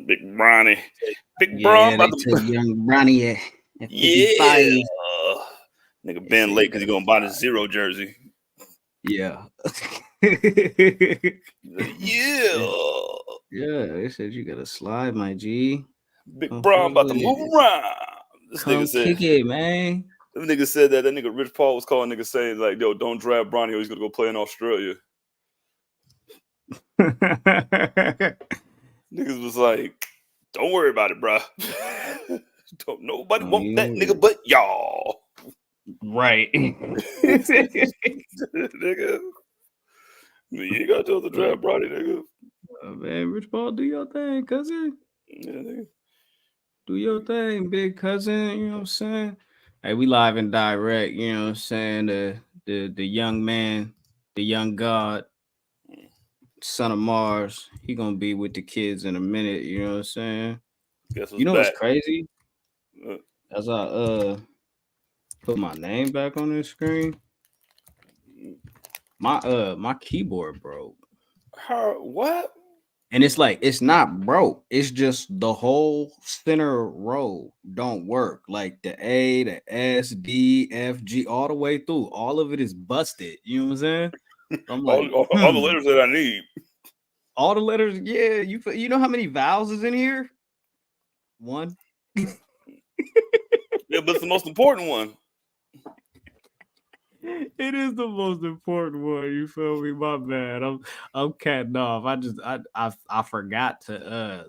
Big Bronny. Big Yeah, Bron. they took young Bronny at 55. Yeah. Nigga Ben late because he going to buy the 0 jersey. Yeah. Yeah. Yeah, they said you got to slide, my G. Big Bron about to move around. This Come nigga said, kick it, man. That nigga said that nigga Rich Paul was calling nigga saying like, yo, don't draft Bronny or he's going to go play in Australia. Niggas was like, don't worry about it, bro. Don't nobody want that nigga but y'all. Right. Nigga. You ain't got to tell the draft Bronny, nigga. Man, Rich Paul, do your thing, cousin. Yeah, nigga. Do your thing, big cousin. You know what I'm saying? Hey, we live and direct, you know what I'm saying? The young man, the young god, son of Mars, he gonna be with the kids in a minute, you know what I'm saying? Guess You know back. what's crazy? As I put my name back on the screen, my keyboard broke. What? And it's like it's not broke. It's just the whole center row don't work. Like the A, the S, D, F, G, all the way through. All of it is busted. You know what I'm saying? I'm like all the letters that I need. All the letters, yeah. You know how many vowels is in here? 1. Yeah, but it's the most important one. It is the most important one. You feel me? My bad. I'm catting off. I forgot to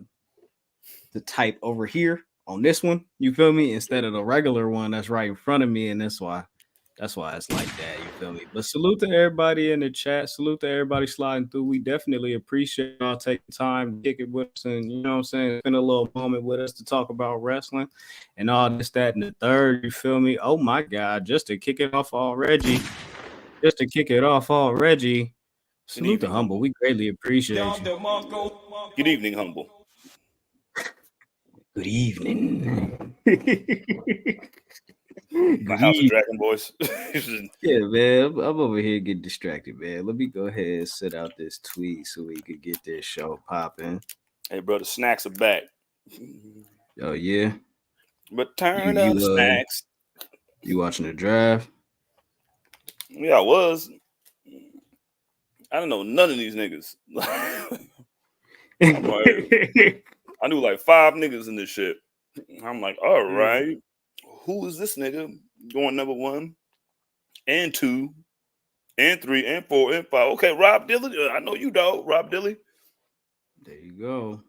type over here on this one. You feel me? Instead of the regular one that's right in front of me, and that's why it's like that. You feel me? But salute to everybody in the chat. Salute to everybody sliding through. We definitely appreciate y'all taking time to kick it with us, and you know what I'm saying, spend a little moment with us to talk about wrestling and all this, that, and the third. You feel me? Oh my God! Just to kick it off already. Salute to Humble. We greatly appreciate you. Good evening, Humble. Good evening. My House of Dragon boys. Yeah, man. I'm over here getting distracted, man. Let me go ahead and set out this tweet so we could get this show popping. Hey, bro, the snacks are back. Oh, yeah? Return of the snacks. You watching the draft? Yeah, I was. I don't know none of these niggas. I knew like 5 niggas in this shit. I'm like, all right. Who is this nigga going number 1 and 2 and 3 and 4 and 5? Okay, Rob Dilly. I know you, dog. Rob Dilly. There you go.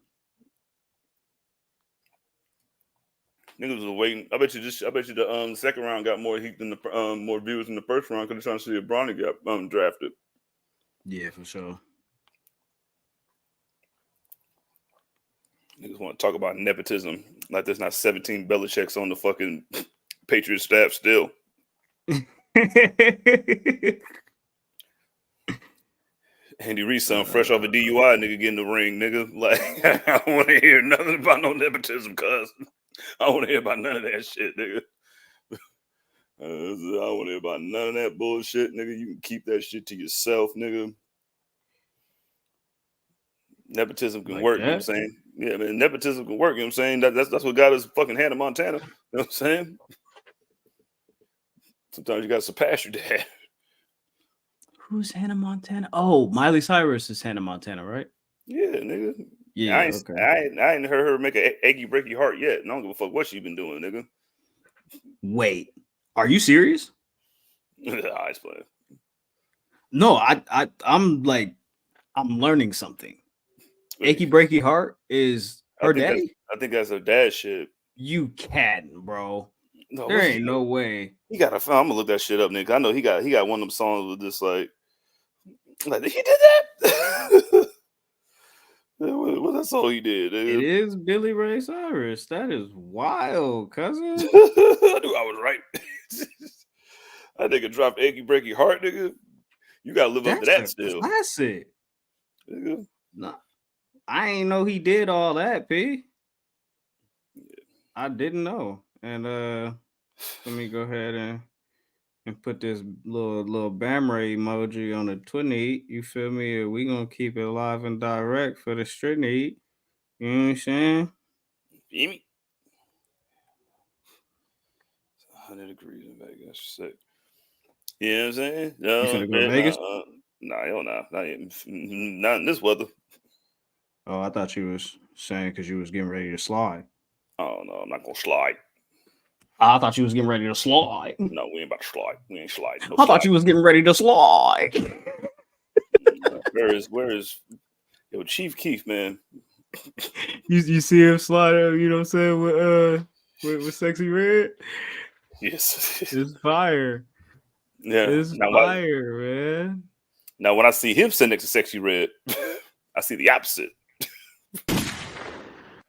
Niggas was waiting. I bet you the second round got more heat than the more viewers than the first round because they're trying to see if Bronny got drafted. Yeah, for sure. Niggas want to talk about nepotism like there's not 17 Belichick's on the fucking Patriots staff still. Andy Reid's son, fresh off a DUI, nigga, get in the ring, nigga. Like, I don't want to hear nothing about no nepotism, cuz. I don't want to hear about none of that shit, nigga. I don't want to hear about none of that bullshit, nigga. You can keep that shit to yourself, nigga. Nepotism can work, you know what I'm saying? Yeah, man, nepotism can work, you know what I'm saying? That's what got us fucking Hannah Montana, you know what I'm saying? Sometimes you got to surpass your dad. Who's Hannah Montana? Oh, Miley Cyrus is Hannah Montana, right? Yeah, nigga. Yeah, I ain't heard her make an achy breaky heart yet. And I don't give a fuck what she been doing, nigga. Wait, are you serious? I explain. No, I'm learning something. Achy breaky heart is her daddy? I think that's her dad's shit. You can't, bro. No, there ain't no way. I'm gonna look that shit up, nigga. I know he got one of them songs with this like he did that. What's that song he did? Nigga? It is Billy Ray Cyrus. That is wild, cousin. I knew I was right. That nigga dropped achy breaky heart, nigga. You gotta live up to that still. Classic. Nigga. Nah, I ain't know he did all that, P. Yeah. I didn't know. And let me go ahead and put this little Bamray emoji on the Twitter. You feel me? We gonna keep it live and direct for the street. You know what I'm saying? You hear me? 100 degrees in Vegas. Sick. You know what I'm saying? You finna go to Vegas? Nah, hell nah. Not in this weather. Oh, I thought you was saying because you was getting ready to slide. Oh no, I'm not gonna slide. I thought you was getting ready to slide. No, we ain't about to slide. We ain't sliding. No I thought you was getting ready to slide. Where is yo Chief Keef, man? You see him slide, you know what I'm saying, with Sexy Red? Yes. It's fire. Yeah. It's fire, man. Now when I see him sit next to Sexy Red, I see the opposite.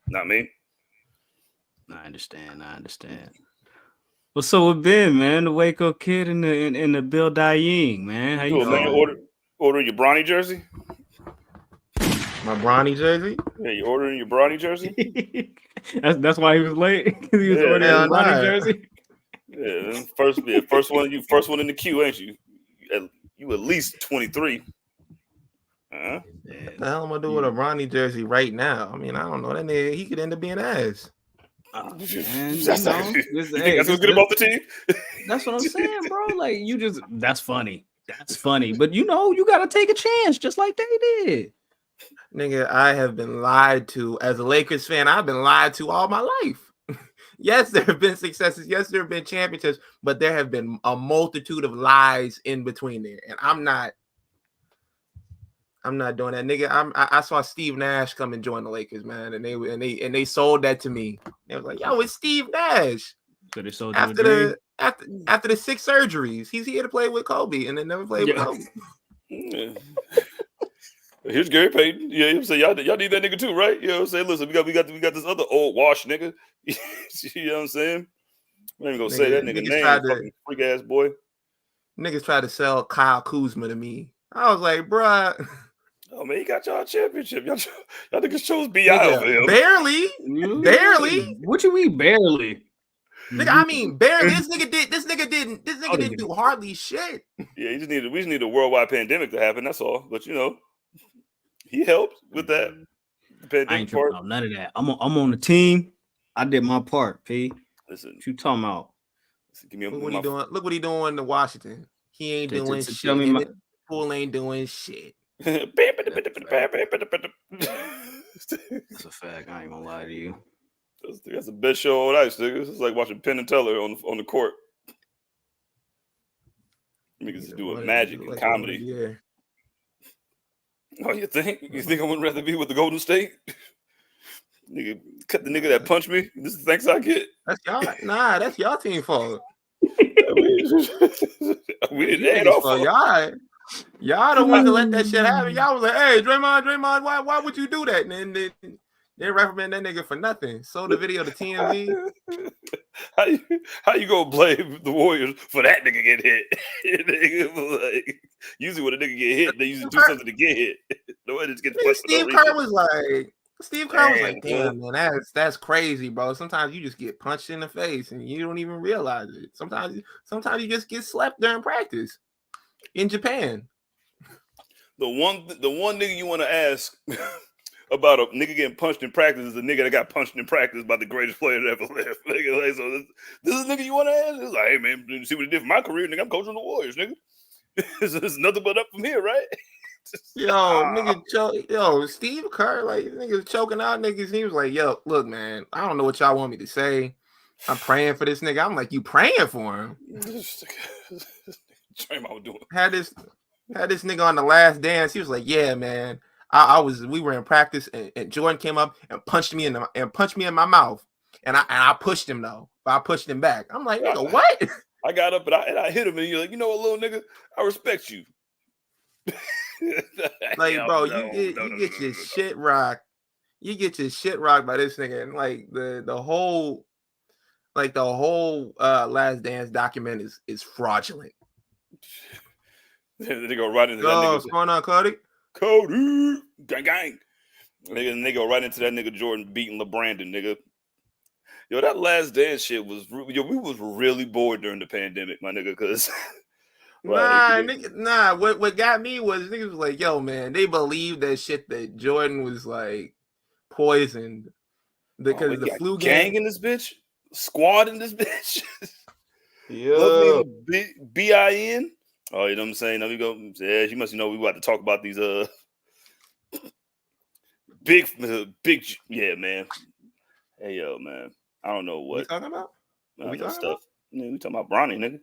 Not me. I understand. What's up with Ben, man? The Waco Kid and the Bill Dying, man. How you man? Order your Bronny jersey. My Bronny jersey? Yeah, you ordering your Bronny jersey? that's why he was late. He was ordering his Bronny jersey. Yeah, first one in the queue, ain't you? You at least 23. What the hell am I doing with a Bronny jersey right now? I mean, I don't know. That nigga, he could end up being ass. Man, you think that's gonna get him off the team? That's what I'm saying, bro. Like that's funny. That's funny. But you gotta take a chance, just like they did. Nigga, I have been lied to as a Lakers fan. I've been lied to all my life. Yes, there have been successes. Yes, there have been championships, but there have been a multitude of lies in between there. And I'm not doing that, nigga. I saw Steve Nash come and join the Lakers, man, and they sold that to me. They was like, "Yo, it's Steve Nash." So they sold after the 6 surgeries. He's here to play with Kobe, and they never played with Kobe. Yeah. Here's Gary Payton. Yeah, you say y'all need that nigga too, right? You know what I'm saying? Listen, we got this other old wash nigga. You know what I'm saying? I'm not even gonna say that nigga name. Fucking freak ass boy. Niggas tried to sell Kyle Kuzma to me. I was like, bruh. Oh man, he got y'all a championship. Y'all niggas chose BI over him. Barely. What you mean barely? Nigga, I mean barely. This nigga didn't do hardly shit. Yeah, we just need a worldwide pandemic to happen. That's all. But he helped with that. I ain't tripping about none of that. I'm on the team. I did my part, P. Listen, what you talking about? Look what he doing. Look what he doing in Washington. He ain't doing shit. Pool ain't doing shit. That's a fact. I ain't gonna lie to you. That's the best show on ice, nigga. It's like watching Penn and Teller on the court. Niggas is doing magic and comedy. Yeah. Oh, you think I would rather be with the Golden State? Nigga, cut the nigga that punched me. This is the thanks I get. That's y'all. Nah, that's y'all team fault. We didn't off. Y'all the ones that let that shit happen. Y'all was like, "Hey, Draymond, why would you do that?" And then they recommend that nigga for nothing. Sold the video to TMZ. How you gonna blame the Warriors for that nigga get hit? Like, usually when a nigga get hit, they usually do something to get hit. Nobody just gets punched. Steve Kerr was like, "Damn, man, that's crazy, bro. Sometimes you just get punched in the face and you don't even realize it. Sometimes you just get slapped during practice in Japan." The one nigga you want to ask about a nigga getting punched in practice is the nigga that got punched in practice by the greatest player that ever lived. Like, so this is the nigga you want to ask? It's like, hey man, did you see what he did for my career? Nigga, I'm coaching the Warriors, nigga. There's nothing but up from here, right? Steve Kerr, like, niggas choking out niggas. He was like, "Yo, look, man, I don't know what y'all want me to say. I'm praying for this nigga." I'm like, "You praying for him?" Had this nigga on The Last Dance. He was like, "Yeah, man. We were in practice and Jordan came up and punched me in my mouth. And I pushed him though. But I pushed him back." I'm like, "Nigga, what?" I got up and I hit him and you're like, "You know what, little nigga? I respect you." Like, bro, you get your shit rocked. You get your shit rocked by this nigga. And like the whole Last Dance document is fraudulent. They go right into that nigga. What's going on, Cody? Cody, gang. They go right into that nigga Jordan beating LeBrandon, nigga. Yo, that Last Dance shit was. We was really bored during the pandemic, my nigga, because. What got me was niggas was like, "Yo, man, they believe that shit that Jordan was like poisoned because the flu gang in this bitch, squad in this bitch. Yeah. BIN. Oh, you know what I'm saying? Now we go. Yeah, you must know we about to talk about these big. Yeah, man. Hey, yo, man. I don't know what we talking about. We talking about Bronny, nigga.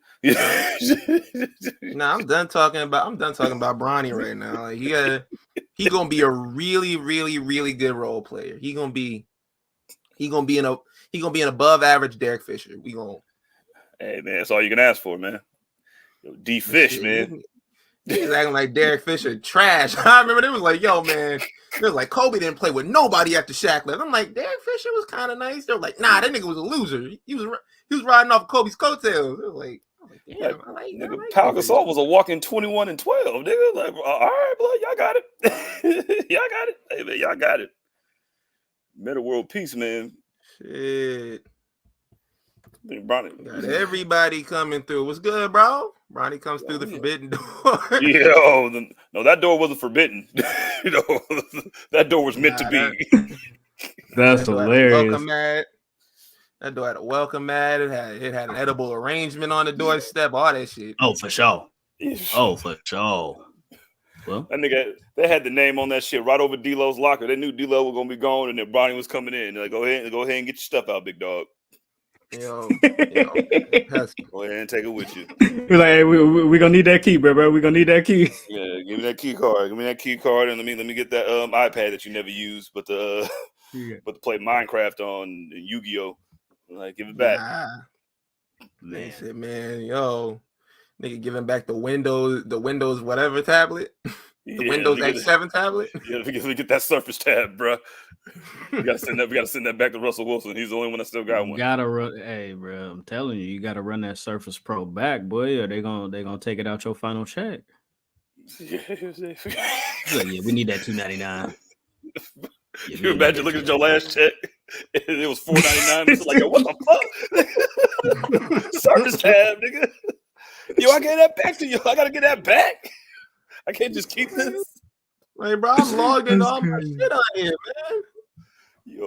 Nah, I'm done talking about Bronny right now. Like he gonna be a really, really, really good role player. He gonna be an above average Derek Fisher. Hey man, that's all you can ask for, man. Yo, D Fish, man. He's acting like Derek Fisher trash. I remember it was like, yo, man. It was like Kobe didn't play with nobody after Shaq left. I'm like, Derek Fisher was kind of nice. They were like, nah, that nigga was a loser. He was riding off Kobe's coattails. It was like, damn, nigga, Pau Gasol was a walking 21 and 12, nigga. Like, all right, blood, y'all got it. Y'all got it. Hey man, y'all got it. Meta world peace, man. Shit. Bronny got everybody coming through. What's good, bro? Bronny comes through the forbidden door. No, that door wasn't forbidden. That door was meant to be. That's hilarious. That door had a welcome mat. It had an edible arrangement on the doorstep. All that shit. Oh, for sure. Well, that nigga, they had the name on that shit right over D-Lo's locker. They knew D-Lo was gonna be gone, and then Bronny was coming in. They're like, go ahead and get your stuff out, big dog. Yo, go ahead and take it with you. We're like, hey, we gonna need that key, bro. We gonna need that key. Yeah, give me that key card. Give me that key card, and let me get that iPad that you never use, but to play Minecraft on and Yu-Gi-Oh. Like, give it back. They said, man, yo, nigga, giving back the Windows whatever tablet. The Windows X7 tablet. Yeah, we get that Surface tab, bro. We gotta send that back to Russell Wilson. He's the only one that still got one. Gotta run, hey, bro. I'm telling you gotta run that Surface Pro back, boy, or they gonna take it out your final check. Yeah, we need that $299. You imagine looking at your last check, and it was $499. It's like, yo, what the fuck? Surface tab, nigga. Yo, I get that back to you. I gotta get that back. I can't just keep this. Like, bro, I'm logged into all my shit on here, man. Yo,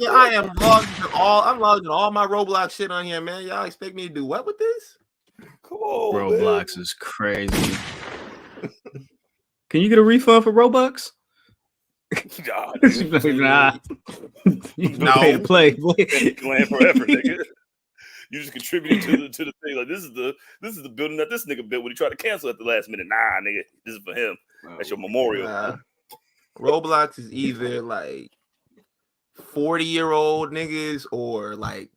I am logged into I'm logged into all my Roblox shit on here, man. Y'all expect me to do what with this? Come on, Roblox is crazy. Can you get a refund for Robux? Nah. You don't pay to play. Playing forever, nigga. You just contributed to the thing. Like, this is the building that this nigga built when he tried to cancel at the last minute. Nah, nigga, this is for him. That's your memorial. Roblox is either like 40-year-old niggas or like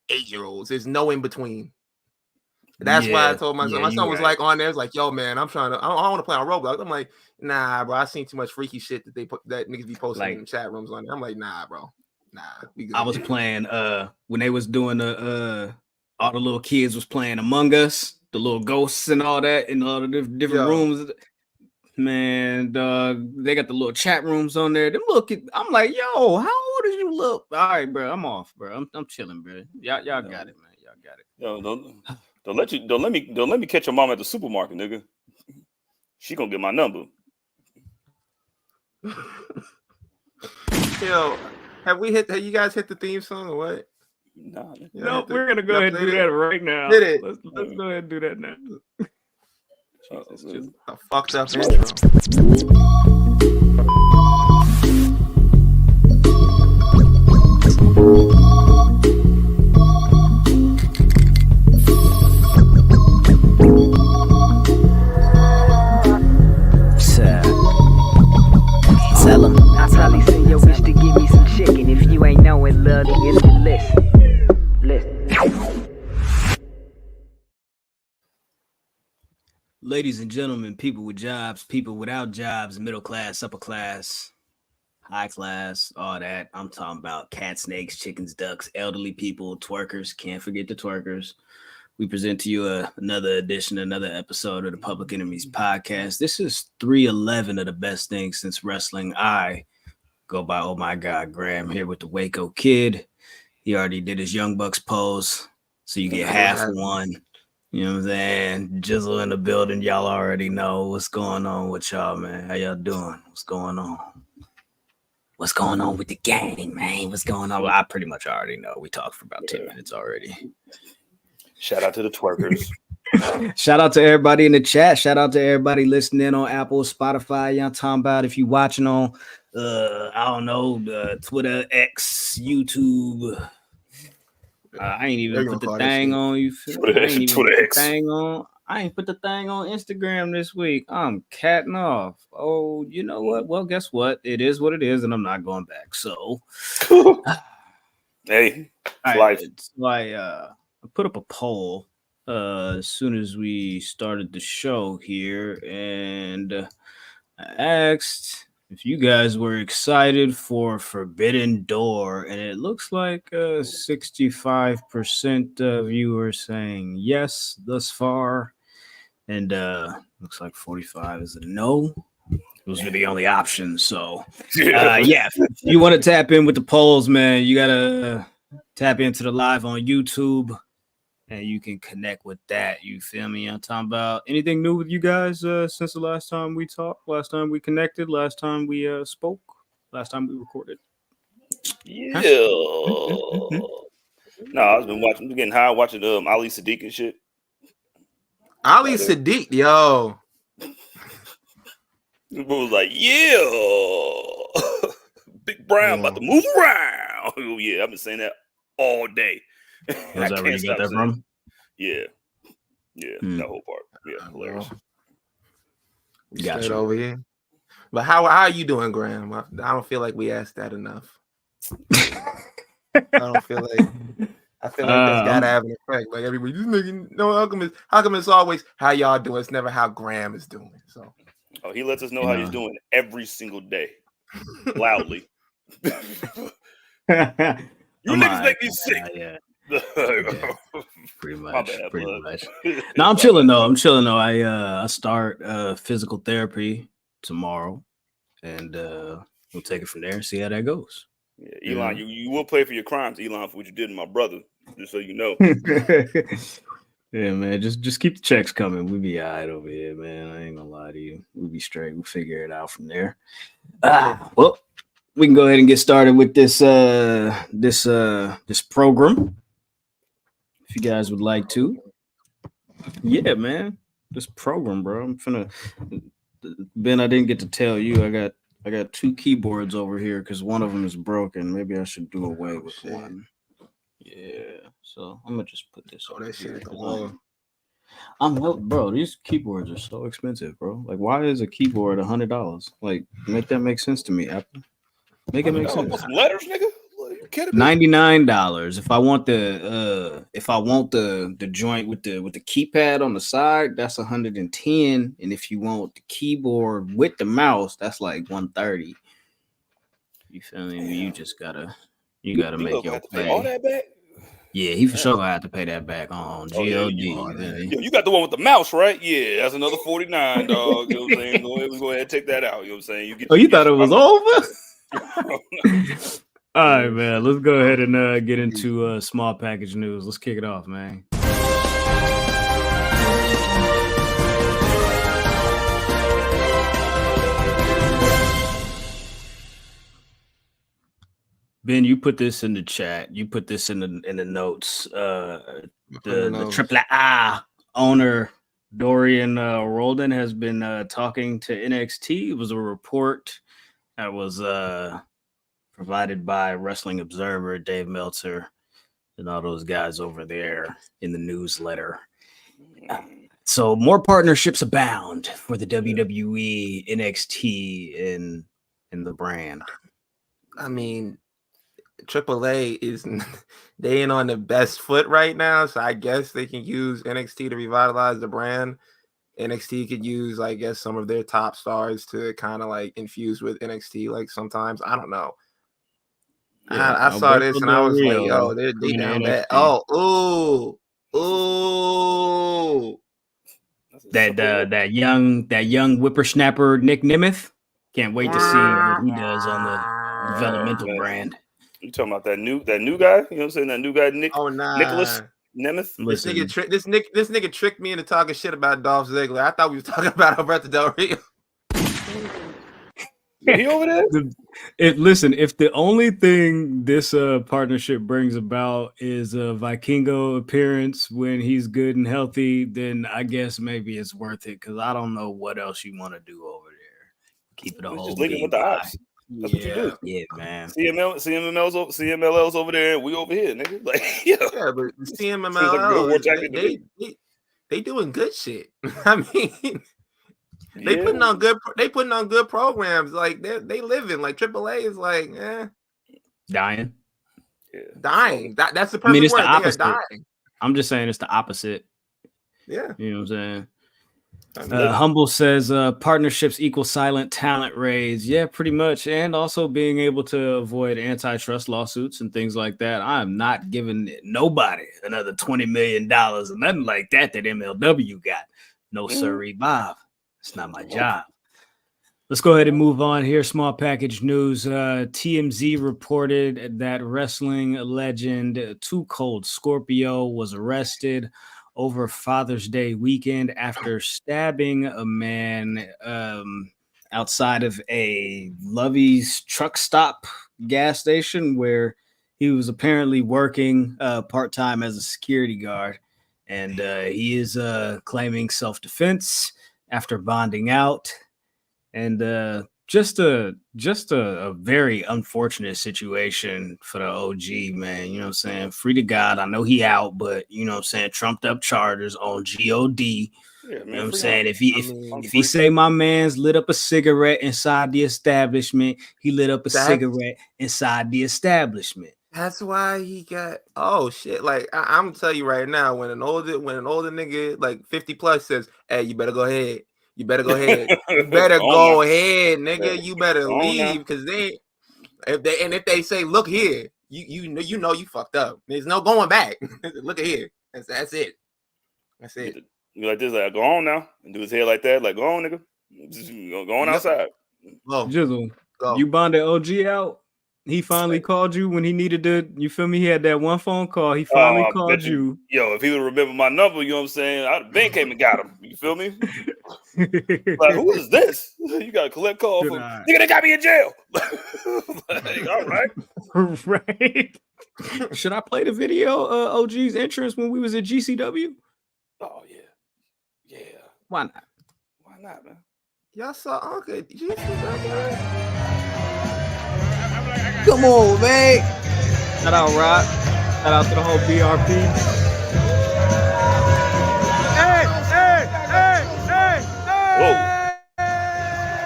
8-year-olds. There's no in between. That's why I told my son. My son was like on there. It's like, yo, man, I don't want to play on Roblox. I'm like, nah, bro. I seen too much freaky shit that that niggas be posting in chat rooms on there. I'm like, nah, bro. Nah. I was playing when they was doing all the little kids was playing Among Us, the little ghosts and all that in all the different rooms. Man, dog, they got the little chat rooms on there. I'm like, yo, how old is you look? All right, bro, I'm off, bro. I'm chilling, bro. Y'all got it, man. Y'all got it. Yo, don't let me catch your mom at the supermarket, nigga. She gonna get my number. Yo, have you guys hit the theme song or what? Nah, no, we're gonna go ahead and do that right now. Hit it. Let's go ahead and do that now. Jesus, a fucked up intro. Tell him. I probably send your bitch to give me some chicken. If you ain't know it, love, it's the list. Ladies and gentlemen, people with jobs, people without jobs, middle class, upper class, high class, all that. I'm talking about cats, snakes, chickens, ducks, elderly people, twerkers. Can't forget the twerkers. We present to you another episode of the Public Enemies podcast. This is 311 of the best things since wrestling. I go by, oh my God, Graham, here with the Waco Kid. He already did his Young Bucks pose, so you get half one. You know what I'm saying? Jizzle in the building. Y'all already know what's going on with y'all, man. How y'all doing? What's going on? What's going on with the gang, man? What's going on? Well, I pretty much already know. We talked for about 10 minutes already. Shout out to the twerkers. Shout out to everybody in the chat. Shout out to everybody listening on Apple, Spotify. Y'all talking about if you watching on, I don't know, Twitter, X, YouTube. I ain't even put the thing on. You feel me? I ain't even put the thing on. I ain't put the thing on Instagram this week. I'm catting off. Oh, you know what? Well, guess what? It is what it is, and I'm not going back. So, hey, life. So I put up a poll as soon as we started the show here, and I asked if you guys were excited for Forbidden Door, and it looks like 65% of you are saying yes thus far, and looks like 45 is a no. Those are the only options. So, if you want to tap in with the polls, man, you gotta tap into the live on YouTube, and you can connect with that. You feel me? I'm talking about anything new with you guys since the last time we talked, last time we connected, last time we spoke, last time we recorded. Yeah. No, I've been getting high watching Ali Sadiq and shit. Ali Sadiq, yo. It was like, yeah, Big Brown about to move around. Oh, yeah, I've been saying that all day. Was that where you got that from? Yeah, that whole part. Yeah, hilarious. Gotcha. Over here. But how are you doing, Graham? I don't feel like we asked that enough. I feel like that's gotta have an effect. Like everybody, this nigga, no, how come it's always how y'all doing? It's never how Graham is doing. So, he lets us know how he's doing every single day, loudly. You niggas make me sick. Yeah. Pretty much. No, I'm chilling though. I start physical therapy tomorrow, and we'll take it from there and see how that goes. Yeah, Elon, you will pay for your crimes, Elon, for what you did to my brother. Just so you know. Yeah, man. Just keep the checks coming. We be all right over here, man. I ain't gonna lie to you. We'll be straight. We'll figure it out from there. Well, we can go ahead and get started with this program. If you guys would like to. Yeah, man. This program, bro. I'm finna Ben, I didn't get to tell you. I got two keyboards over here because one of them is broken. Maybe I should do away with one. Yeah. So I'm gonna just put this on. That shit alone. Bro, these keyboards are so expensive, bro. Like, why is a keyboard $100? Like, make that make sense to me, Apple. Make it make sense. Some letters, nigga. $99. If I want the joint with the keypad on the side, that's $110. And if you want the keyboard with the mouse, that's like $130. You feel me? Damn. You gotta make your pay. All that back? Yeah, he for sure gonna have to pay that back on GOD. You got the one with the mouse, right? Yeah, that's another $49, dog. You know what I'm saying? Go ahead and take that out. You know what I'm saying? You thought it was over? All right, man. Let's go ahead and get into small package news. Let's kick it off, man. Ben, you put this in the chat. You put this in the notes. The Triple I owner Dorian Roldan has been talking to NXT. It was a report that was provided by Wrestling Observer, Dave Meltzer, and all those guys over there in the newsletter. So more partnerships abound for the WWE, NXT, and the brand. I mean, AAA they ain't on the best foot right now, so I guess they can use NXT to revitalize the brand. NXT could use, I guess, some of their top stars to kind of like infuse with NXT. Like sometimes, I don't know. Yeah, I saw this and I was like, "Yo, they down bad." Oh, that young whippersnapper Nick Nemeth. Can't wait to see what he does on the developmental brand. You talking about that new guy? You know what I'm saying? That new guy, Nick? Oh, nah. Nicholas? Nemeth. This Listen, nigga tricked me into talking shit about Dolph Ziggler. I thought we was talking about Alberto Del Rio. He over there? Listen, if the only thing this partnership brings about is a Vikingo appearance when he's good and healthy, then I guess maybe it's worth it because I don't know what else you want to do over there. Keep it a whole Just linking with the ops. That's what you do. Yeah, man. CMLL's over there, and we over here, nigga. Like, yeah, but the Seems like a good war tactic to me. they doing good shit. I mean, they putting on good programs. Like they living. Like AAA is like, Dying. Yeah. Dying. That's the perfect it's word. the opposite. They are dying. I'm just saying it's the opposite. Yeah. You know what I'm saying? Humble says partnerships equal silent talent raise. Yeah, pretty much. And also being able to avoid antitrust lawsuits and things like that. I am not giving nobody another $20 million or nothing like that MLW got. No, sirree, Bob. It's not my job. Let's go ahead and move on here. Small package news. TMZ reported that wrestling legend Cold Scorpio was arrested over Father's Day weekend after stabbing a man outside of a Lovey's truck stop gas station where he was apparently working part-time as a security guard. And he is claiming self-defense after bonding out. And just a very unfortunate situation for the OG, man. You know what I'm saying? Free to God. I know he out, but you know what I'm saying? Trumped up charges on GOD. Yeah, man, you know what I'm saying? If he say my man's lit up a cigarette inside the establishment, he lit up a cigarette inside the establishment. That's why he got shit. Like I'm gonna tell you right now, when an older nigga like 50 plus says, "Hey, you better go ahead. You better go ahead. You better go ahead, nigga. You better leave because if they say, look here, you know you fucked up. There's no going back. Look at here. That's it. That's it. You like this? Like go on now and do his head like that. Like go on, nigga. Just go on outside. Jizzle, you bonded OG out. He finally called you when he needed to. You feel me? He had that one phone call. He finally called you. Yo, if he would remember my number, you know what I'm saying? I'd been came and got him. You feel me? Like, who is this? You got to collect call from nigga. They got me in jail. Like, all right, right. Should I play the video? OG's entrance when we was at GCW. Oh yeah. Why not? Why not, man? Y'all saw Uncle GCW. Come on, man. Shout out, Rock. Shout out to the whole BRP. Whoa.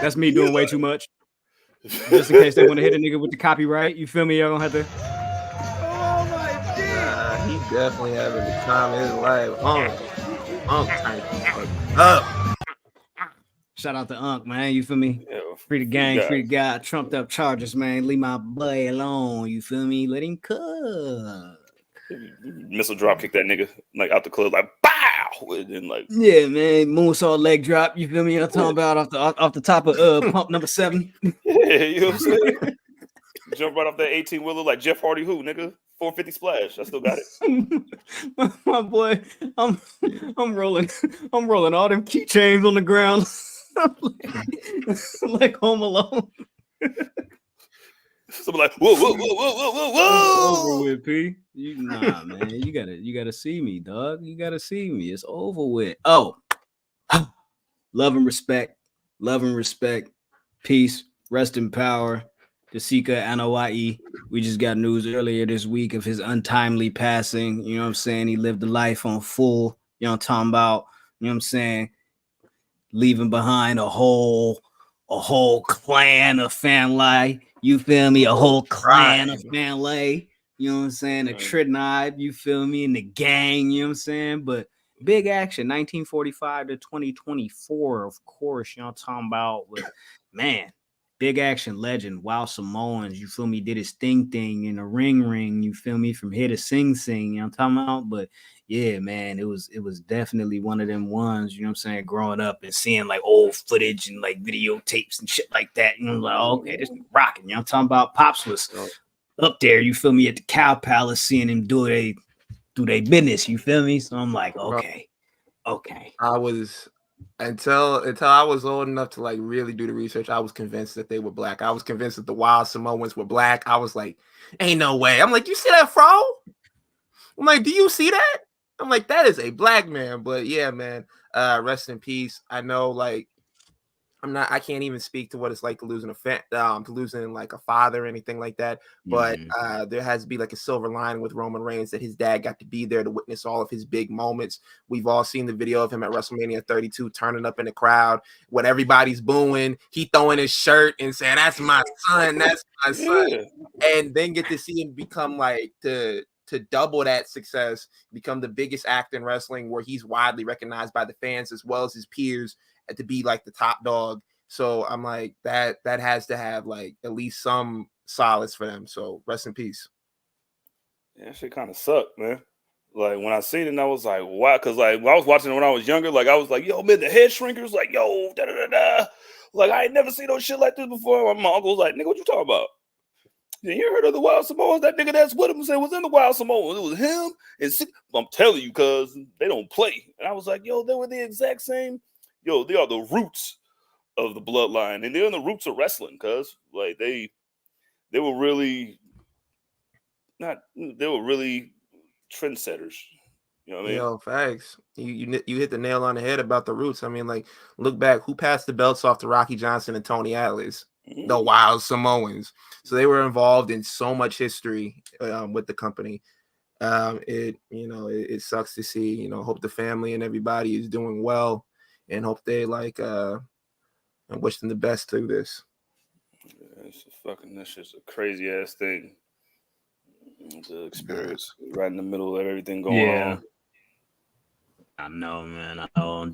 That's me doing way too much. Just in case they want to hit a nigga with the copyright. You feel me? Y'all gonna have to. Oh my God. He definitely having the time of his life. Unc up. Shout out to Unc, man. You feel me? Yeah, free the gang, free the guy. Trumped up charges, man. Leave my boy alone. You feel me? Let him cook. Missile drop kick that nigga like out the club, like bow, and then like yeah, man. Moonsault leg drop. You feel me? I'm talking about off the top of pump number 7. Yeah, you know what I'm saying? Jump right off that 18-wheeler like Jeff Hardy, who nigga 450 splash. I still got it. My boy, I'm rolling all them keychains on the ground. like Home Alone. So like, whoa. Over with, P. Nah, man. You gotta see me, dog. You gotta see me. It's over with. Oh, love and respect. Peace. Rest in power. To Sika Anoa'i. We just got news earlier this week of his untimely passing. You know what I'm saying? He lived a life on full. You know what I'm talking about? You know what I'm saying? Leaving behind a whole clan of family. You feel me? A whole clan of family. You know what I'm saying? A Tridnibe, you feel me? And the gang, you know what I'm saying? But big action, 1945 to 2024, of course. You know what I'm talking about? But man, big action legend. Wild Samoans, you feel me? Did his thing in the ring, you feel me? From here to sing, you know what I'm talking about? But yeah, man, it was definitely one of them ones, you know what I'm saying, growing up and seeing like old footage and like videotapes and shit like that. You know, like, oh, okay, this is rocking. You know what I'm talking about? Pops was up there, you feel me, at the Cow Palace, seeing him do a do their business. You feel me? So I'm like, okay. I was until I was old enough to like really do the research. I was convinced that they were black. I was convinced that the Wild Samoans were black. I was like, ain't no way. I'm like, you see that, fro? I'm like, do you see that? I'm like, that is a black man. But yeah, man. Rest in peace. I know, like, I can't even speak to what it's like to losing like a father or anything like that. But there has to be like a silver lining with Roman Reigns that his dad got to be there to witness all of his big moments. We've all seen the video of him at WrestleMania 32 turning up in the crowd when everybody's booing, he throwing his shirt and saying, "That's my son, that's my son," and then get to see him become like to double that success, become the biggest actor in wrestling where he's widely recognized by the fans as well as his peers, to be like the top dog. So I'm like, that has to have like at least some solace for them. So rest in peace. Yeah, that shit kind of sucked, man. Like when I seen it, I was like, wow, because like when I was watching it when I was younger, like I was like, yo, man, the head shrinkers, like, yo, da da da da. Like I ain't never seen no shit like this before. My uncle was like, nigga, what you talking about? You heard of the Wild Samoans? That nigga that's with him said was in the Wild Samoans. It was him and I'm telling you, cuz they don't play. And I was like, yo, they were the exact same. Yo, they are the roots of the bloodline, and they're in the roots of wrestling, cuz like they were really trendsetters. You know what I mean? Yo, facts. You hit the nail on the head about the roots. I mean, like, look back, who passed the belts off to Rocky Johnson and Tony Atlas? The Wild Samoans. So they were involved in so much history with the company. It sucks to see. Hope the family and everybody is doing well, and hope they I wish them the best through this. Yeah, that shit's a crazy ass thing to experience right in the middle of everything going on. I know, man. I know.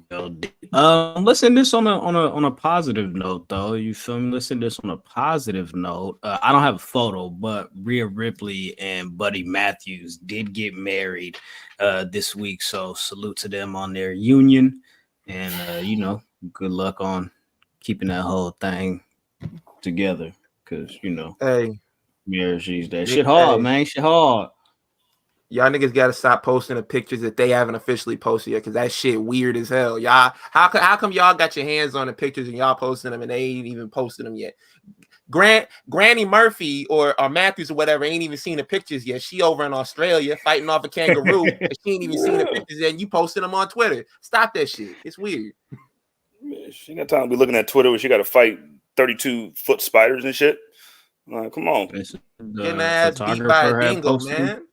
Listen to this on a positive note, though. You feel me? Listen to this on a positive note. I don't have a photo, but Rhea Ripley and Buddy Matthews did get married this week. So salute to them on their union, and good luck on keeping that whole thing together. Because hey, marriage these days, shit hard, man. Shit hard. Y'all niggas gotta stop posting the pictures that they haven't officially posted yet, because that shit weird as hell. Y'all, how come y'all got your hands on the pictures and y'all posting them and they ain't even posted them yet? Granny Murphy or Matthews or whatever ain't even seen the pictures yet. She over in Australia fighting off a kangaroo. And she ain't even seen the pictures yet. And you posting them on Twitter. Stop that shit. It's weird. Man, she ain't got time to be looking at Twitter where she got to fight 32-foot spiders and shit. Like, come on. Getting ass beat by a dingo, man.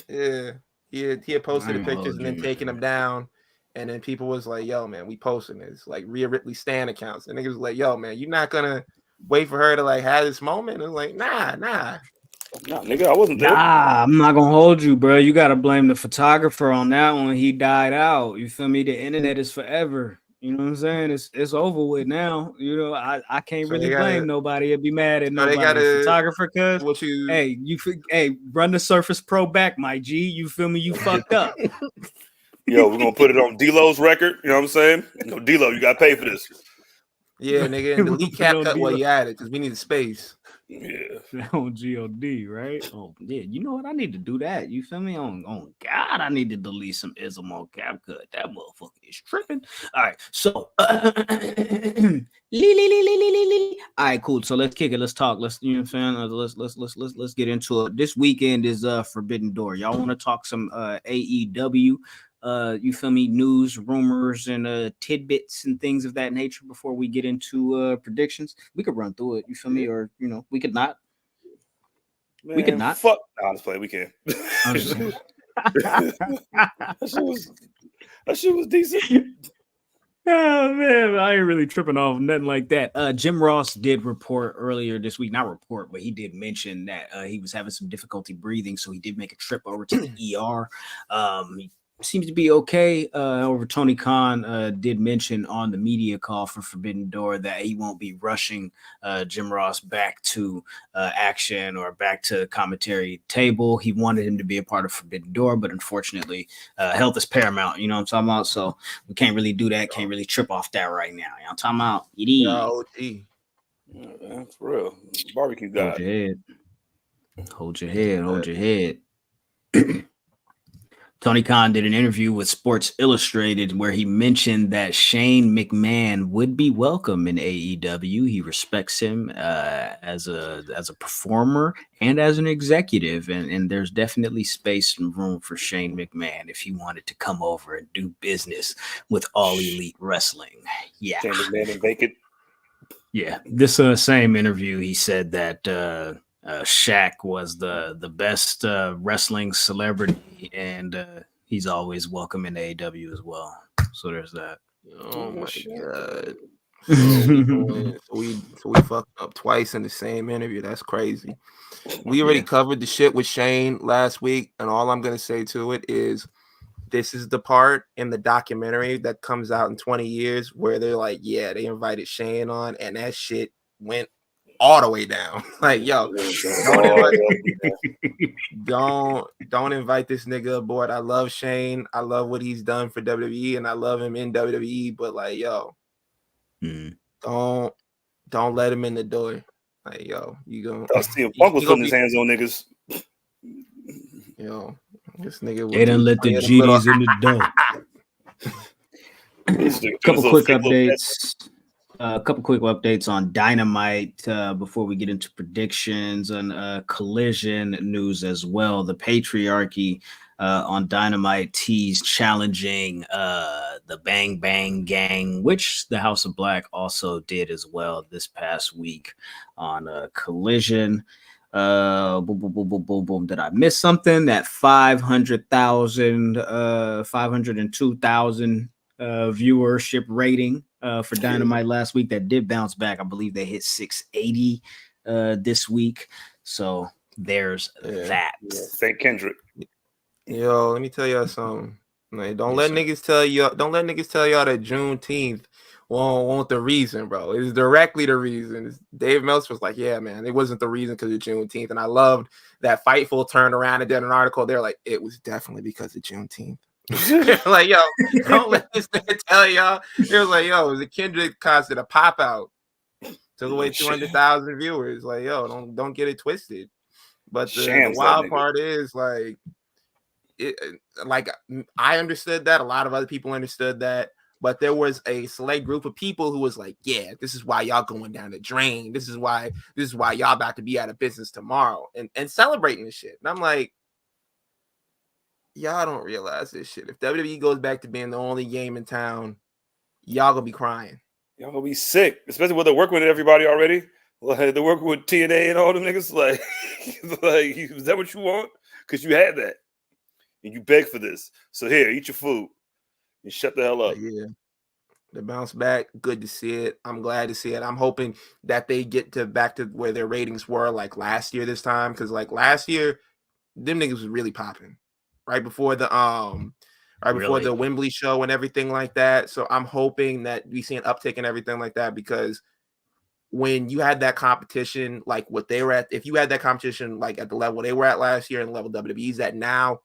Yeah, he had posted the pictures and then taking them down, and then people was like, "Yo, man, we posting this." Like Rhea Ripley stan accounts, and niggas was like, "Yo, man, you're not gonna wait for her to like have this moment?" And like, nah, nigga, I wasn't there. Nah, I'm not gonna hold you, bro. You gotta blame the photographer on that one. He died out. You feel me? The internet is forever. You know what I'm saying? It's over with now. I can't really blame nobody. I'd be mad at nobody. Photographer, cuz run the Surface Pro back, my G. You feel me? You fucked up. Yo, we're gonna put it on D-Lo's record. You know what I'm saying? No, D-Lo, you gotta pay for this. Yeah, nigga, and delete cap cut while you at it, because we need the space. Yeah, on God, right? Oh yeah, you know what? I need to do that. You feel me? On God, I need to delete some ism on CapCut. That motherfucker is tripping. All right, so all right, cool. So let's kick it. Let's talk. Let's let's get into it. This weekend is Forbidden Door. Y'all want to talk some AEW? You feel me? News, rumors, and tidbits and things of that nature before we get into predictions. We could run through it. You feel me? Or we could not. Man, we could not. Fuck. Nah, let's play. We can. That shit was decent. Oh man, I ain't really tripping off nothing like that. Jim Ross did report earlier this week, not report, but he did mention that he was having some difficulty breathing, so he did make a trip over to the ER. He seems to be okay. However, Tony Khan did mention on the media call for Forbidden Door that he won't be rushing Jim Ross back to action or back to commentary table. He wanted him to be a part of Forbidden Door, but unfortunately, health is paramount. You know what I'm talking about? So we can't really do that. Can't really trip off that right now. You know what I'm talking about? Yeah, for real. Barbecue guy. Hold your head. Hold your head. Tony Khan did an interview with Sports Illustrated where he mentioned that Shane McMahon would be welcome in AEW. He respects him as a performer and as an executive, and there's definitely space and room for Shane McMahon if he wanted to come over and do business with All Elite Wrestling. Yeah, Shane McMahon and Vacant. Yeah, this same interview, he said that Shaq was the best wrestling celebrity, and he's always welcome in AEW as well. So there's that. Oh my god! Yeah, So we fucked up twice in the same interview. That's crazy. We already covered the shit with Shane last week, and all I'm gonna say to it is, this is the part in the documentary that comes out in 20 years where they're like, yeah, they invited Shane on, and that shit went all the way down. Like, yo, don't invite this nigga aboard. I love Shane. I love what he's done for WWE, and I love him in WWE. But like, yo, don't let him in the door. Like, yo, you gonna CM Punk was putting his hands on niggas. Yo, this nigga. They done let the GDs in the door. Couple quick updates on Dynamite before we get into predictions and Collision news as well. The Patriarchy on Dynamite teased challenging the Bang Bang Gang, which the House of Black also did as well this past week on Collision. Boom. Did I miss something? That 502,000 viewership rating for Dynamite last week, that did bounce back. I believe they hit 680 this week. So there's that. Thank Kendrick. Yo, let me tell y'all something. Like, don't let niggas tell y'all that Juneteenth won't the reason, bro. It's directly the reason. Dave Meltzer was like, yeah, man, it wasn't the reason because of Juneteenth. And I loved that Fightful turned around and did an article. They're like, it was definitely because of Juneteenth. Like, yo, don't let this nigga tell y'all. It was like, yo, it was a Kendrick concert, a pop out. Took away 200,000 viewers. Like, yo, don't get it twisted. But the wild part is, like, I understood that. A lot of other people understood that. But there was a select group of people who was like, yeah, this is why y'all going down the drain. This is why y'all about to be out of business tomorrow. And celebrating this shit. And I'm like, y'all don't realize this shit. If WWE goes back to being the only game in town, y'all gonna be crying. Y'all gonna be sick, especially when they're working with everybody already. Like, they're working with TNA and all them niggas. Like, is that what you want? Because you had that. And you begged for this. So here, eat your food. And shut the hell up. Yeah. The bounce back, good to see it. I'm glad to see it. I'm hoping that they get back to where their ratings were like last year this time. Because like last year, them niggas was really popping. Right before the before the Wembley show and everything like that. So I'm hoping that we see an uptick and everything like that, because when you had that competition, like what they were at, if you had that competition like at the level they were at last year and the level WWE's at now,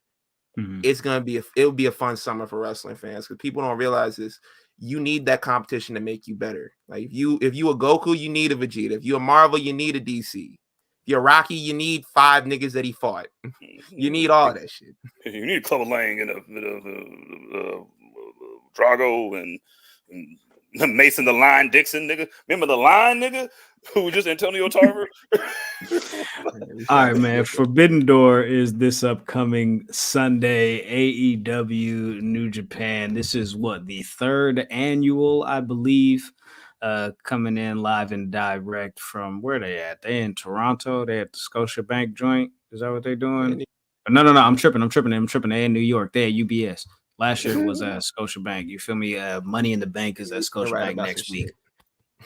it'll be a fun summer for wrestling fans, because people don't realize this. You need that competition to make you better. Like if you a Goku, you need a Vegeta. If you're a Marvel, you need a DC. If you're Rocky, you need 5 niggas that he fought. You need all of that shit. You need Clubber Lang and Drago and Mason the Line Dixon, nigga. Remember the Line, nigga? Who was just Antonio Tarver? All right, man. Forbidden Door is this upcoming Sunday. AEW New Japan. This is what, the 3rd annual, I believe. Coming in live and direct from where they at? They in Toronto. They at the Scotiabank joint. Is that what they're doing? No. I'm tripping. They in New York. They at UBS. Last year was at Scotiabank. You feel me? Money in the Bank is at Scotiabank next week.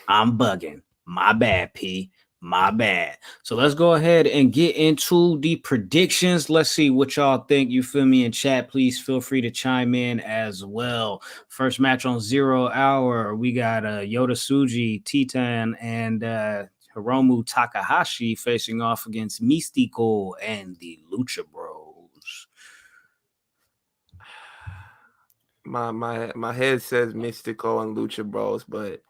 I'm bugging. My bad, P. My bad. So let's go ahead and get into the predictions. Let's see what y'all think. You feel me? In chat, please feel free to chime in as well. First match on 0 Hour. We got Yoda Tsuji, Titan, and Hiromu Takahashi facing off against Mystico and the Lucha Bros. My head says Mystico and Lucha Bros, but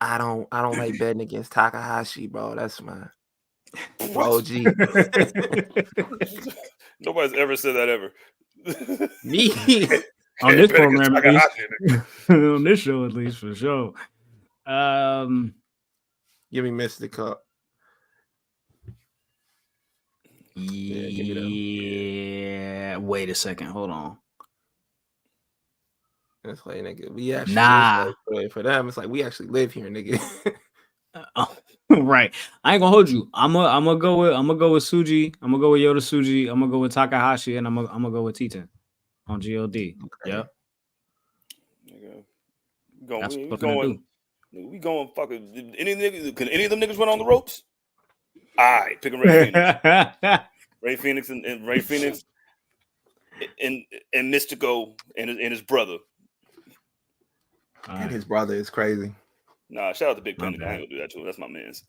I don't like betting against Takahashi, bro. That's my OG. Nobody's ever said that ever. Me. On this program, at least. On this show, at least, for sure. Give me Mystic Cup. Yeah, wait a second. Hold on. It's like, nigga, we actually for them. It's like we actually live here, nigga. Right. I ain't gonna hold you. I'm gonna go with Suji. I'm gonna go with Yoda Suji. I'm gonna go with Takahashi, and I'm gonna go with Titan on God. Okay. Yep. We going fucking any niggas. Can any of them niggas run on the ropes? All right, picking Ray Phoenix. Ray Phoenix and Ray Phoenix and Mystico and his brother. And his brother is crazy. Nah, shout out to Big Panda. I ain't gonna do that to him. That's my man's.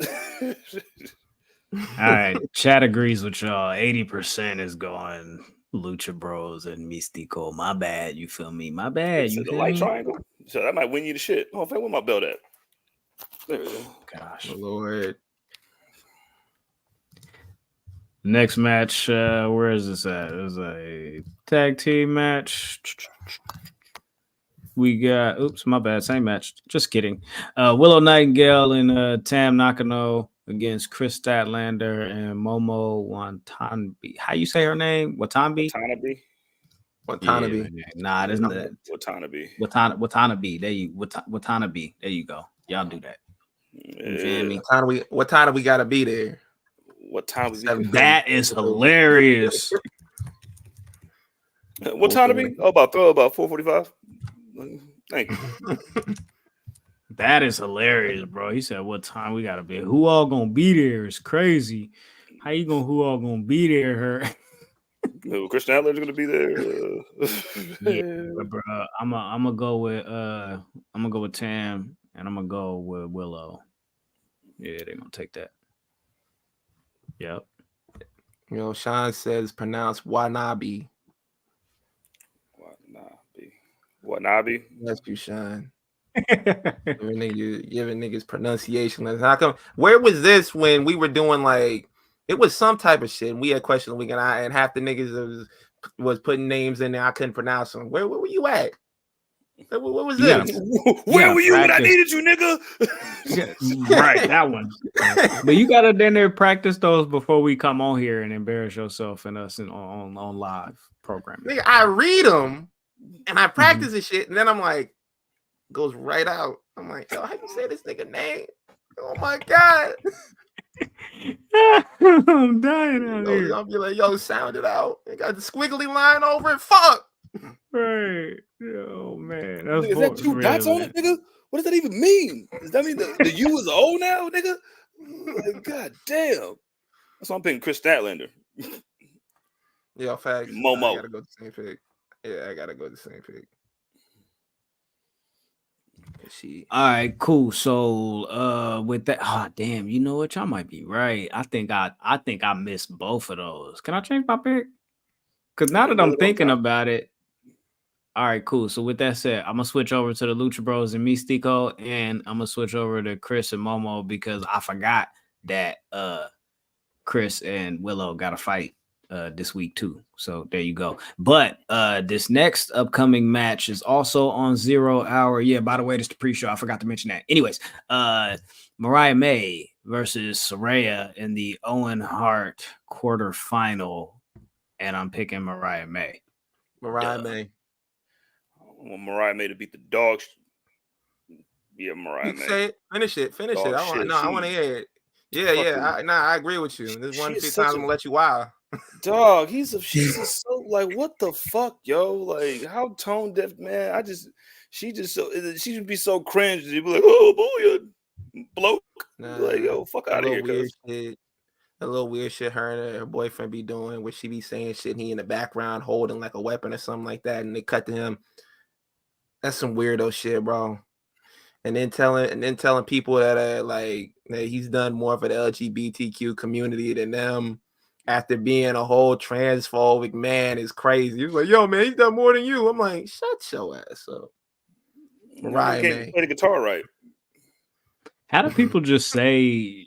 All right, chat agrees with y'all. 80% is going Lucha Bros and Mystico. My bad. You feel me? My bad. You the feel light me? triangle. So that might win you the shit. Oh, in fact, where my belt at? There we go. Gosh, oh, Lord. Next match. Where is this at? It was a tag team match. We got, oops, my bad, same match. Just kidding. Willow Nightingale and Tam Nakano against Chris Statlander and Momo Watanabe. How you say her name? Watanabe? Watanabe. Yeah, nah, it isn't that. Watanabe. There you go. Y'all do that. You feel me? What time do we gotta be there? What time is it? That is hilarious. What time to be? Oh, about 4:45. Thank you. That is hilarious, bro. He said, "What time we gotta be? Who all gonna be there? It's crazy. How you gonna? Who all gonna be there? Her? No, Christian Adler's gonna be there. Yeah, bro. I'm gonna go with Tam, and I'm gonna go with Willow. Yeah, they're gonna take that. Yep. You know, Sean says pronounced Wanabe. Wanabe. That's you, Sean. giving niggas pronunciation lessons. How come? Where was this when we were doing like it was some type of shit? And we had questions week and half the niggas was putting names in there. I couldn't pronounce them. Where were you at? What was this? Where were you when I needed you, nigga? Right, that one. But you gotta then there practice those before we come on here and embarrass yourself and us on live programming. Nigga, I read them and I practice this shit, and then I'm like, goes right out. I'm like, yo, how you say this nigga name? Oh my god. I'm dying out here. I'll be like, yo, sound it out. It got the squiggly line over it. Fuck. Right. Oh man. That's is that 2 dots on it, nigga? What does that even mean? Does that mean the U is O now, nigga? Like, god damn. That's why I'm picking Chris Statlander. Yeah, facts. Momo. I gotta go to the same pick. Yeah, I gotta go to the same pick. All right, cool. So with that, damn, you know what? Y'all might be right. I think I missed both of those. Can I change my pick? Because now that I'm thinking about it, all right, cool. So with that said, I'm gonna switch over to the Lucha Bros and Mystico, and I'm gonna switch over to Chris and Momo because I forgot that Chris and Willow got a fight this week too. So there you go. But this next upcoming match is also on 0 hour. Yeah, by the way, this is the pre-show. I forgot to mention that. Anyways, Mariah May versus Saraya in the Owen Hart quarterfinal. And I'm picking Mariah May. Mariah May. I want Mariah May to beat the dog. Yeah, Mariah May. Say it. Finish it. I want to hear it. Yeah. I agree with you. This one few times I'm gonna let you wow. Dog, she's so like, what the fuck, yo? Like, how tone deaf, man. She should be so cringe. She'd be like, oh boy, bloke. Like, yo, fuck out of here, a little weird shit her and her boyfriend be doing where she be saying shit and he in the background holding like a weapon or something like that, and they cut to him. That's some weirdo shit, bro. And then telling people that that he's done more for the LGBTQ community than them after being a whole transphobic man is crazy. He was like, yo, man, he's done more than you. I'm like, shut your ass up. Right, man. Play the guitar right. How do people just say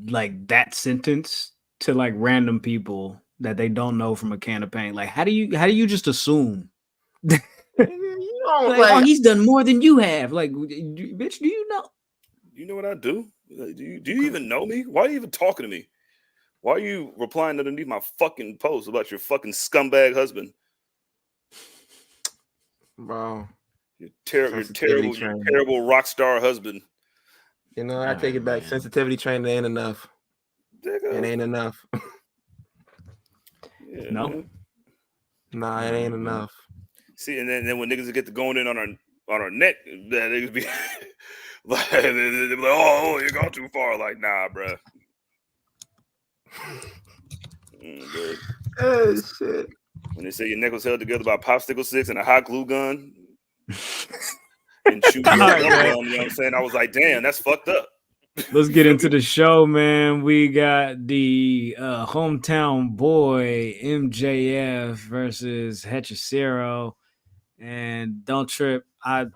like that sentence to like random people that they don't know from a can of paint? Like, how do you just assume? You know, Like, oh, he's done more than you have. Like, bitch, do you know? You know what I do? Do you even know me? Why are you even talking to me? Why are you replying underneath my fucking post about your fucking scumbag husband? Bro. Your terrible rock star husband. You know, I take it back. Sensitivity training ain't enough. It ain't enough. Yeah, No. man. Nah, it ain't enough. See, and then when niggas get to going in on our neck, that niggas be like, they be like, oh, you go too far. Like, nah, bro. Oh shit. When they say your neck was held together by a popsicle sticks and a hot glue gun and shoot gun, you know what I'm saying? I was like, damn, that's fucked up. Let's get into the show, man. We got the hometown boy MJF versus Hechicero. And don't trip, I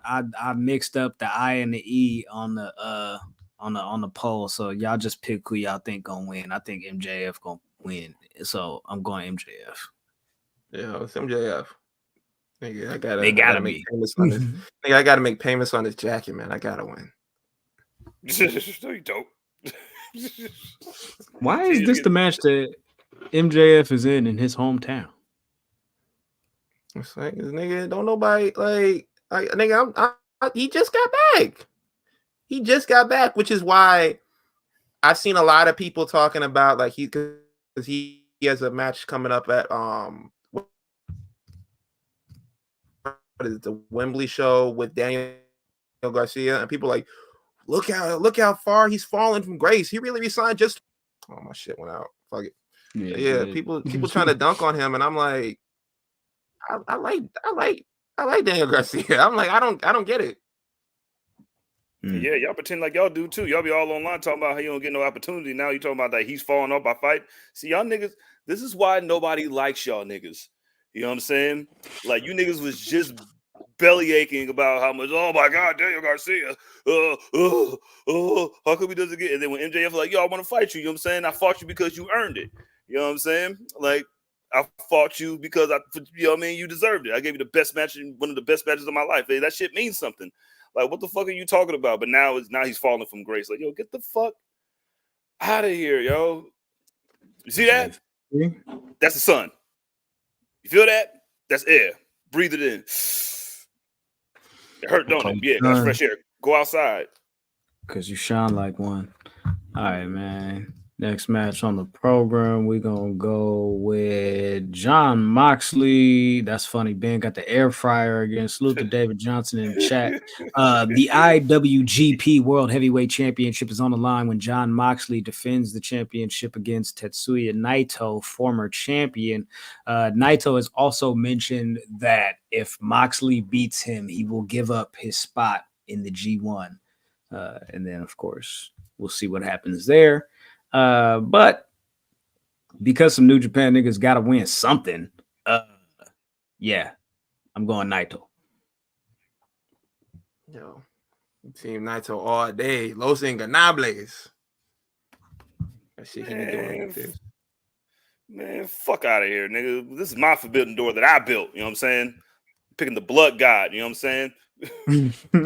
mixed up the I and the E on the poll. So y'all just pick who y'all think gonna win. I think MJF gonna win. So I'm going MJF. Yeah, it's MJF. Nigga, I gotta make payments on this. Nigga, I gotta make payments on this jacket, man. I gotta win. No, you don't. Why is this the match that MJF is in his hometown? It's like, nigga, don't nobody nigga. He just got back. He just got back, which is why I've seen a lot of people talking about like because he has a match coming up at what is it, the Wembley show with Daniel Garcia, and people like, look how far he's fallen from grace. He really resigned just. Oh, my shit went out. Fuck it. Yeah, people trying to dunk on him, and I'm like, I like Daniel Garcia. I'm like, I don't get it. Yeah, y'all pretend like y'all do too. Y'all be all online talking about how you don't get no opportunity. Now you talking about that he's falling off by fight. See, y'all niggas, this is why nobody likes y'all niggas. You know what I'm saying? Like, you niggas was just belly aching about how much, oh my God, Daniel Garcia. How come he doesn't get it? And then when MJF was like, yo, I want to fight you. You know what I'm saying? I fought you because you earned it. You know what I'm saying? Like, I fought you because you know what I mean? You deserved it. I gave you the best match, one of the best matches of my life. Hey, that shit means something. Like, what the fuck are you talking about? But now he's falling from grace. Like, yo, get the fuck out of here, yo. You see that? That's the sun. You feel that? That's air. Breathe it in. It hurt, don't it? Yeah, that's fresh air. Go outside. Because you shine like one. All right, man. Next match on the program, we're going to go with John Moxley. That's funny. Ben got the air fryer again. Salute to David Johnson in the chat. The IWGP World Heavyweight Championship is on the line when John Moxley defends the championship against Tetsuya Naito, former champion. Naito has also mentioned that if Moxley beats him, he will give up his spot in the G1. And then, of course, we'll see what happens there. But because some New Japan niggas got to win something, yeah, I'm going Naito. Yo, Team Naito all day. Los Ingobernables. That shit he be doing with this. Man, fuck out of here, nigga. This is my forbidden door that I built. You know what I'm saying? Picking the blood god. You know what I'm saying?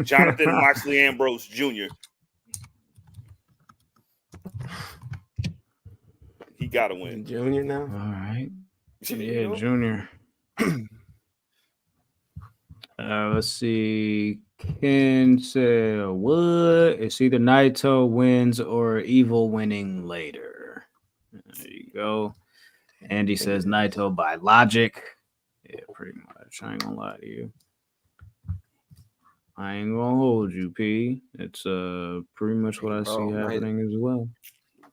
Jonathan Moxley Ambrose Jr. He got to win. Junior now? All right. Yeah, Junior. Let's see. Ken said, what? It's either Naito wins or Evil winning later. There you go. Andy says Naito by logic. Yeah, pretty much. I ain't gonna lie to you. I ain't gonna hold you, P. It's pretty much what I see happening as well.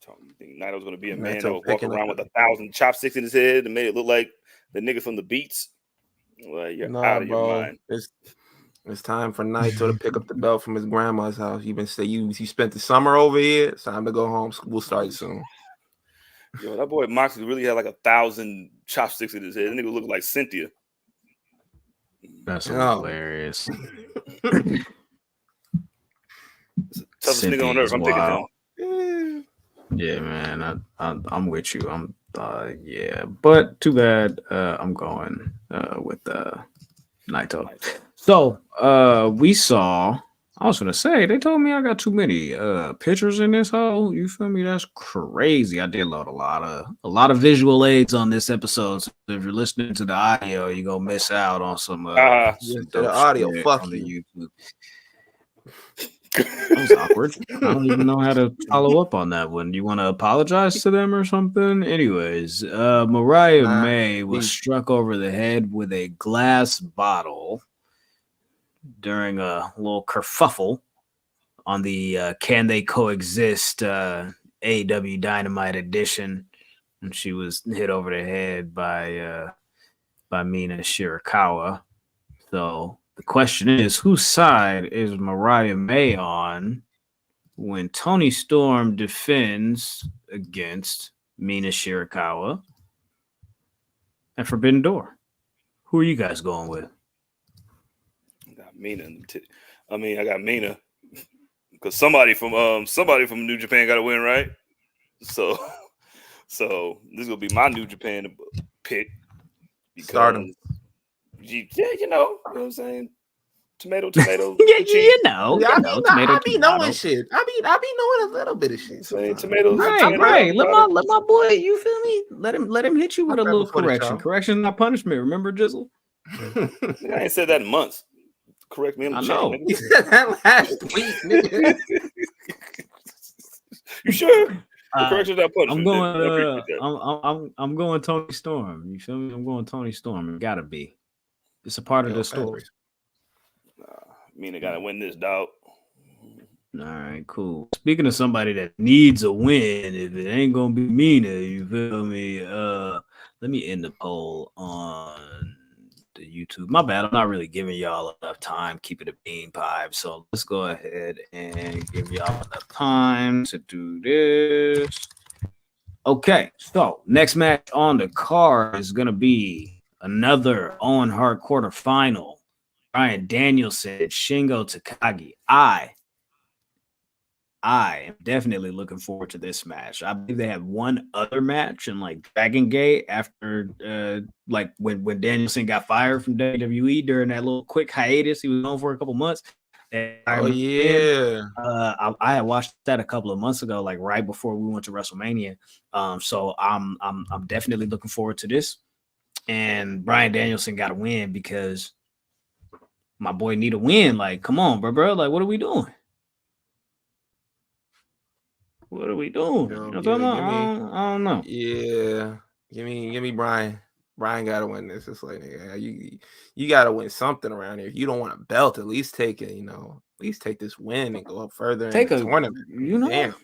You think Naito's gonna be a man that will walk around with 1,000 chopsticks in his head and made it look like the nigga from the Beats? Well, you're out of your mind. It's time for Naito to pick up the belt from his grandma's house. You spent the summer over here. It's time to go home. School starts soon. Yo, that boy Moxley really had like 1,000 chopsticks in his head. That nigga looked like Cynthia. That's hilarious. Toughest nigga on earth. I'm picking him. Yeah, man. I'm with you. Yeah, but too bad. I'm going with Naito. So we saw. I was gonna say they told me I got too many pictures in this hole. You feel me? That's crazy. I did load a lot of visual aids on this episode. So if you're listening to the audio, you're gonna miss out on some The dope audio. shit Fuck on the you. YouTube. That was awkward. I don't even know how to follow up on that one. You want to apologize to them or something? Anyways, Mariah May was struck over the head with a glass bottle during a little kerfuffle on the Can They Coexist AEW Dynamite edition. And she was hit over the head by Mina Shirakawa. So the question is, whose side is Mariah May on when Toni Storm defends against Mina Shirakawa at Forbidden Door? Who are you guys going with? I got Mina. I got Mina because somebody from New Japan got to win, right? So this will be my New Japan pick. Stardom. Yeah, you know what I'm saying? Tomato. tomato. I be knowing shit. I be knowing a little bit of shit. Tomatoes. Right. Let my boy, you feel me? Let him hit you with a little correction. Correction, not punishment. Remember, Jizzle? I ain't said that in months. Correct me. I know. You said that last week, nigga. You sure? Correction, not punishment. I'm going Toni Storm. You feel me? I'm going Toni Storm. It gotta be. It's a part of the story. Mina gotta win this, dog. All right, cool. Speaking of somebody that needs a win, if it ain't gonna be Mina, you feel me? Let me end the poll on the YouTube. My bad, I'm not really giving y'all enough time. Keep it a bean pipe. So let's go ahead and give y'all enough time to do this. Okay, so next match on the card is gonna be another Owen Hart quarterfinal. Bryan Danielson, Shingo Takagi. I am definitely looking forward to this match. I believe they have one other match in like Dragon Gate after like when Danielson got fired from WWE during that little quick hiatus he was on for a couple months. Oh yeah. I had watched that a couple of months ago, like right before we went to WrestleMania. So I'm definitely looking forward to this. And Bryan Danielson got to win because my boy need a win. Like, come on, bro. Like, what are we doing? What are we doing? I don't know. Yeah, give me Brian. Brian gotta win this. It's like, nigga, you gotta win something around here. If you don't want a belt, at least take it. At least take this win and go up further in the tournament. Damn.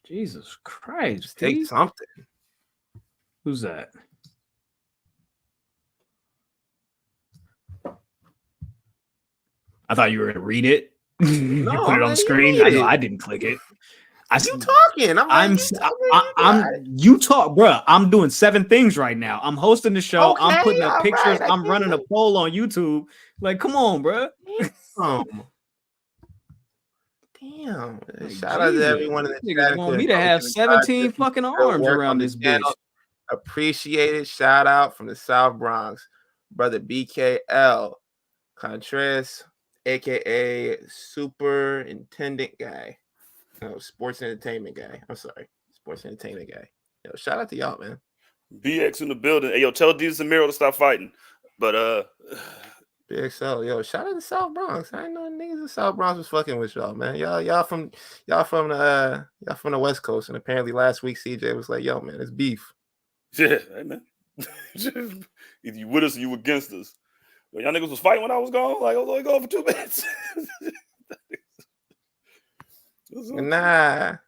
Jesus Christ, just take something. Who's that? I thought you were gonna read it. You put it on the screen. I know I didn't click it. You talking? You talk, bro. I'm doing 7 things right now. I'm hosting the show. Okay, I'm putting up pictures. Right, I'm running a poll on YouTube. Like, come on, bro. Damn. Shout out to everyone in the chat. Want me to have 17 fucking arms around this bitch. Appreciate it. Shout out from the South Bronx, brother BKL Contreras, aka Superintendent Guy. No, sports entertainment guy. I'm sorry. Sports entertainment guy. Yo, shout out to y'all, man. BX in the building. Hey, yo, tell Jesus and Miro to stop fighting. But BXL, yo, shout out to South Bronx. I didn't know niggas in South Bronx was fucking with y'all, man. Y'all from the West Coast, and apparently last week CJ was like, yo, man, it's beef. Yeah, hey, man. Either you with us or you against us. Y'all niggas was fighting when I was gone. Like I was only gone for 2 minutes. Nah.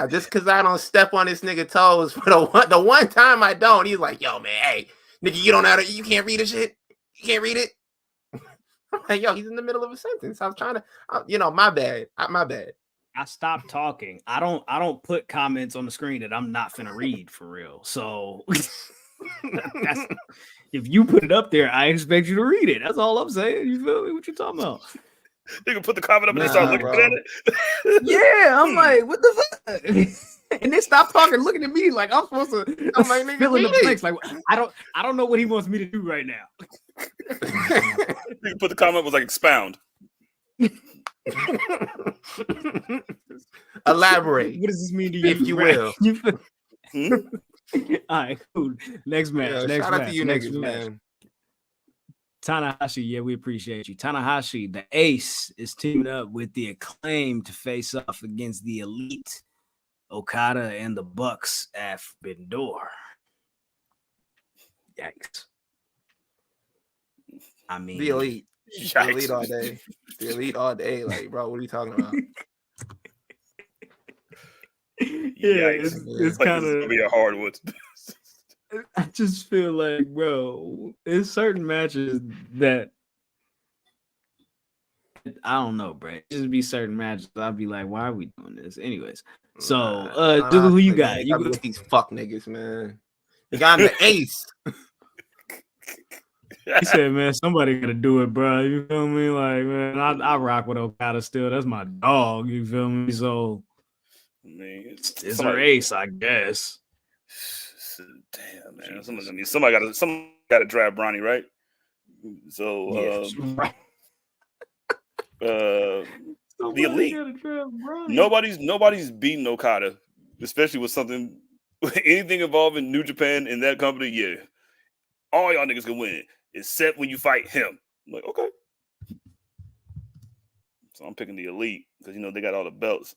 Just because I don't step on this nigga toes for the one time I don't, he's like, yo, man, hey, nigga, you can't read the shit. You can't read it. I'm like, yo, he's in the middle of a sentence. I was trying to, my bad. My bad. I stopped talking. I don't put comments on the screen that I'm not finna read for real. So if you put it up there, I expect you to read it. That's all I'm saying. You feel me? What you talking about? You can put the comment up and they start looking at it. Yeah, I'm like, what the fuck? And they stopped talking, looking at me like I'm supposed to. I'm like, nigga, fill in the blanks. Like I don't know what he wants me to do right now. Nigga put the comment was like expound. Elaborate. What does this mean to you, if you will? All right, cool. Next match. Next shout match. out to you next niggas, match. man. Tanahashi, yeah, we appreciate you. Tanahashi, the Ace, is teaming up with the Acclaim to face off against the Elite, Okada and the Bucks at Forbidden Door. Yikes. I mean, The Elite. Yikes. The Elite all day. The Elite all day. Like, bro, what are you talking about? Yeah, it's like kind of gonna be a hard one. I just feel like, bro, there's certain matches that I don't know, bro. Just be certain matches. I'll be like, why are we doing this? Anyways, so Dougal, who you got? You got these fuck niggas, man. You got the Ace. He said, man, somebody gotta do it, bro. You feel me? Like, man, I rock with Okada still. That's my dog. You feel me? So it's her Ace, I guess. Damn, man. Somebody got to drive Bronny, right? So the Elite. Nobody's beating Okada, especially with something anything involving New Japan in that company. Yeah, all y'all niggas can win, except when you fight him. I'm like, okay. So I'm picking the Elite because they got all the belts.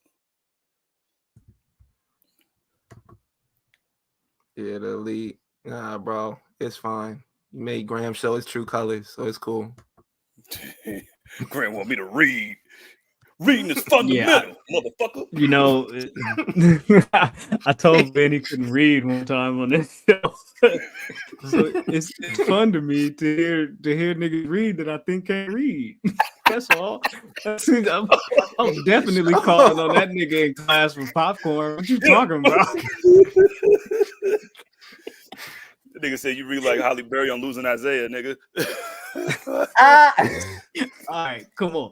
Yeah, the Elite. Nah, bro, it's fine. You made Graham show his true colors, so it's cool. Graham want me to read. Reading is fundamental, motherfucker. I told Ben he couldn't read one time on this show. So it's fun to me to hear niggas read that I think can't read. That's all. I'm definitely calling on that nigga in class for popcorn. What you talking about? The nigga said you read like Holly Berry on Losing Isaiah, nigga. All right, come on.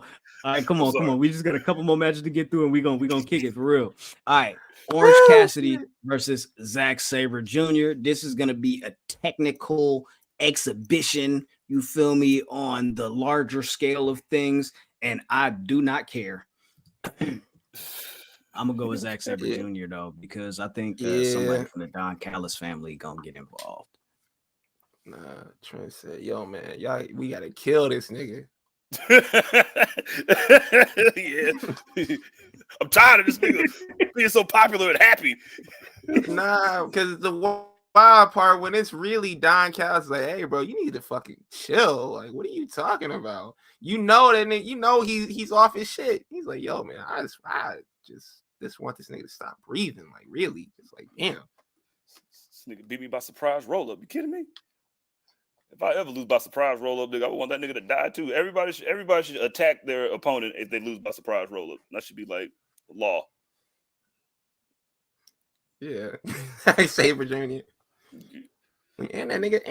We just got a couple more matches to get through, and we gonna kick it for real. All right, Orange Cassidy versus Zack Sabre Jr. This is gonna be a technical exhibition. You feel me, on the larger scale of things, and I do not care. I'm gonna go with Zack Sabre Jr. though, because I think somebody from the Don Callis family gonna get involved. Nah, Trent said, "Yo, man, we gotta kill this nigga." Yeah, I'm tired of this nigga being so popular and happy. Nah, because the wild part when it's really Don Callis, like, hey, bro, you need to fucking chill. Like, what are you talking about? That nigga, he's off his shit. He's like, yo, man, I just want this nigga to stop breathing. Like, really, just like, damn. This nigga beat me by surprise roll up. You kidding me? If I ever lose by surprise roll up, nigga, I want that nigga to die too. Everybody should attack their opponent if they lose by surprise roll up. That should be like law. Yeah, I say Virginia. And that nigga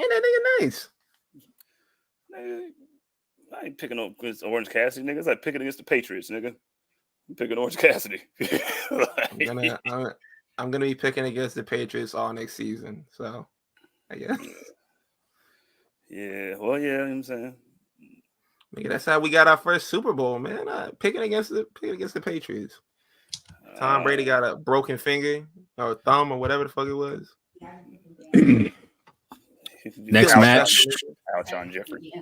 nice. Nigga, I ain't picking on Orange Cassidy, nigga. It's like picking against the Patriots, nigga. I'm picking Orange Cassidy. I'm gonna be picking against the Patriots all next season. So, I guess. Yeah, well, yeah, you know what I'm saying. Nigga, that's how we got our first Super Bowl, man. Picking against the Patriots. Tom Brady got a broken finger or thumb or whatever the fuck it was. Next match. John Jeffrey.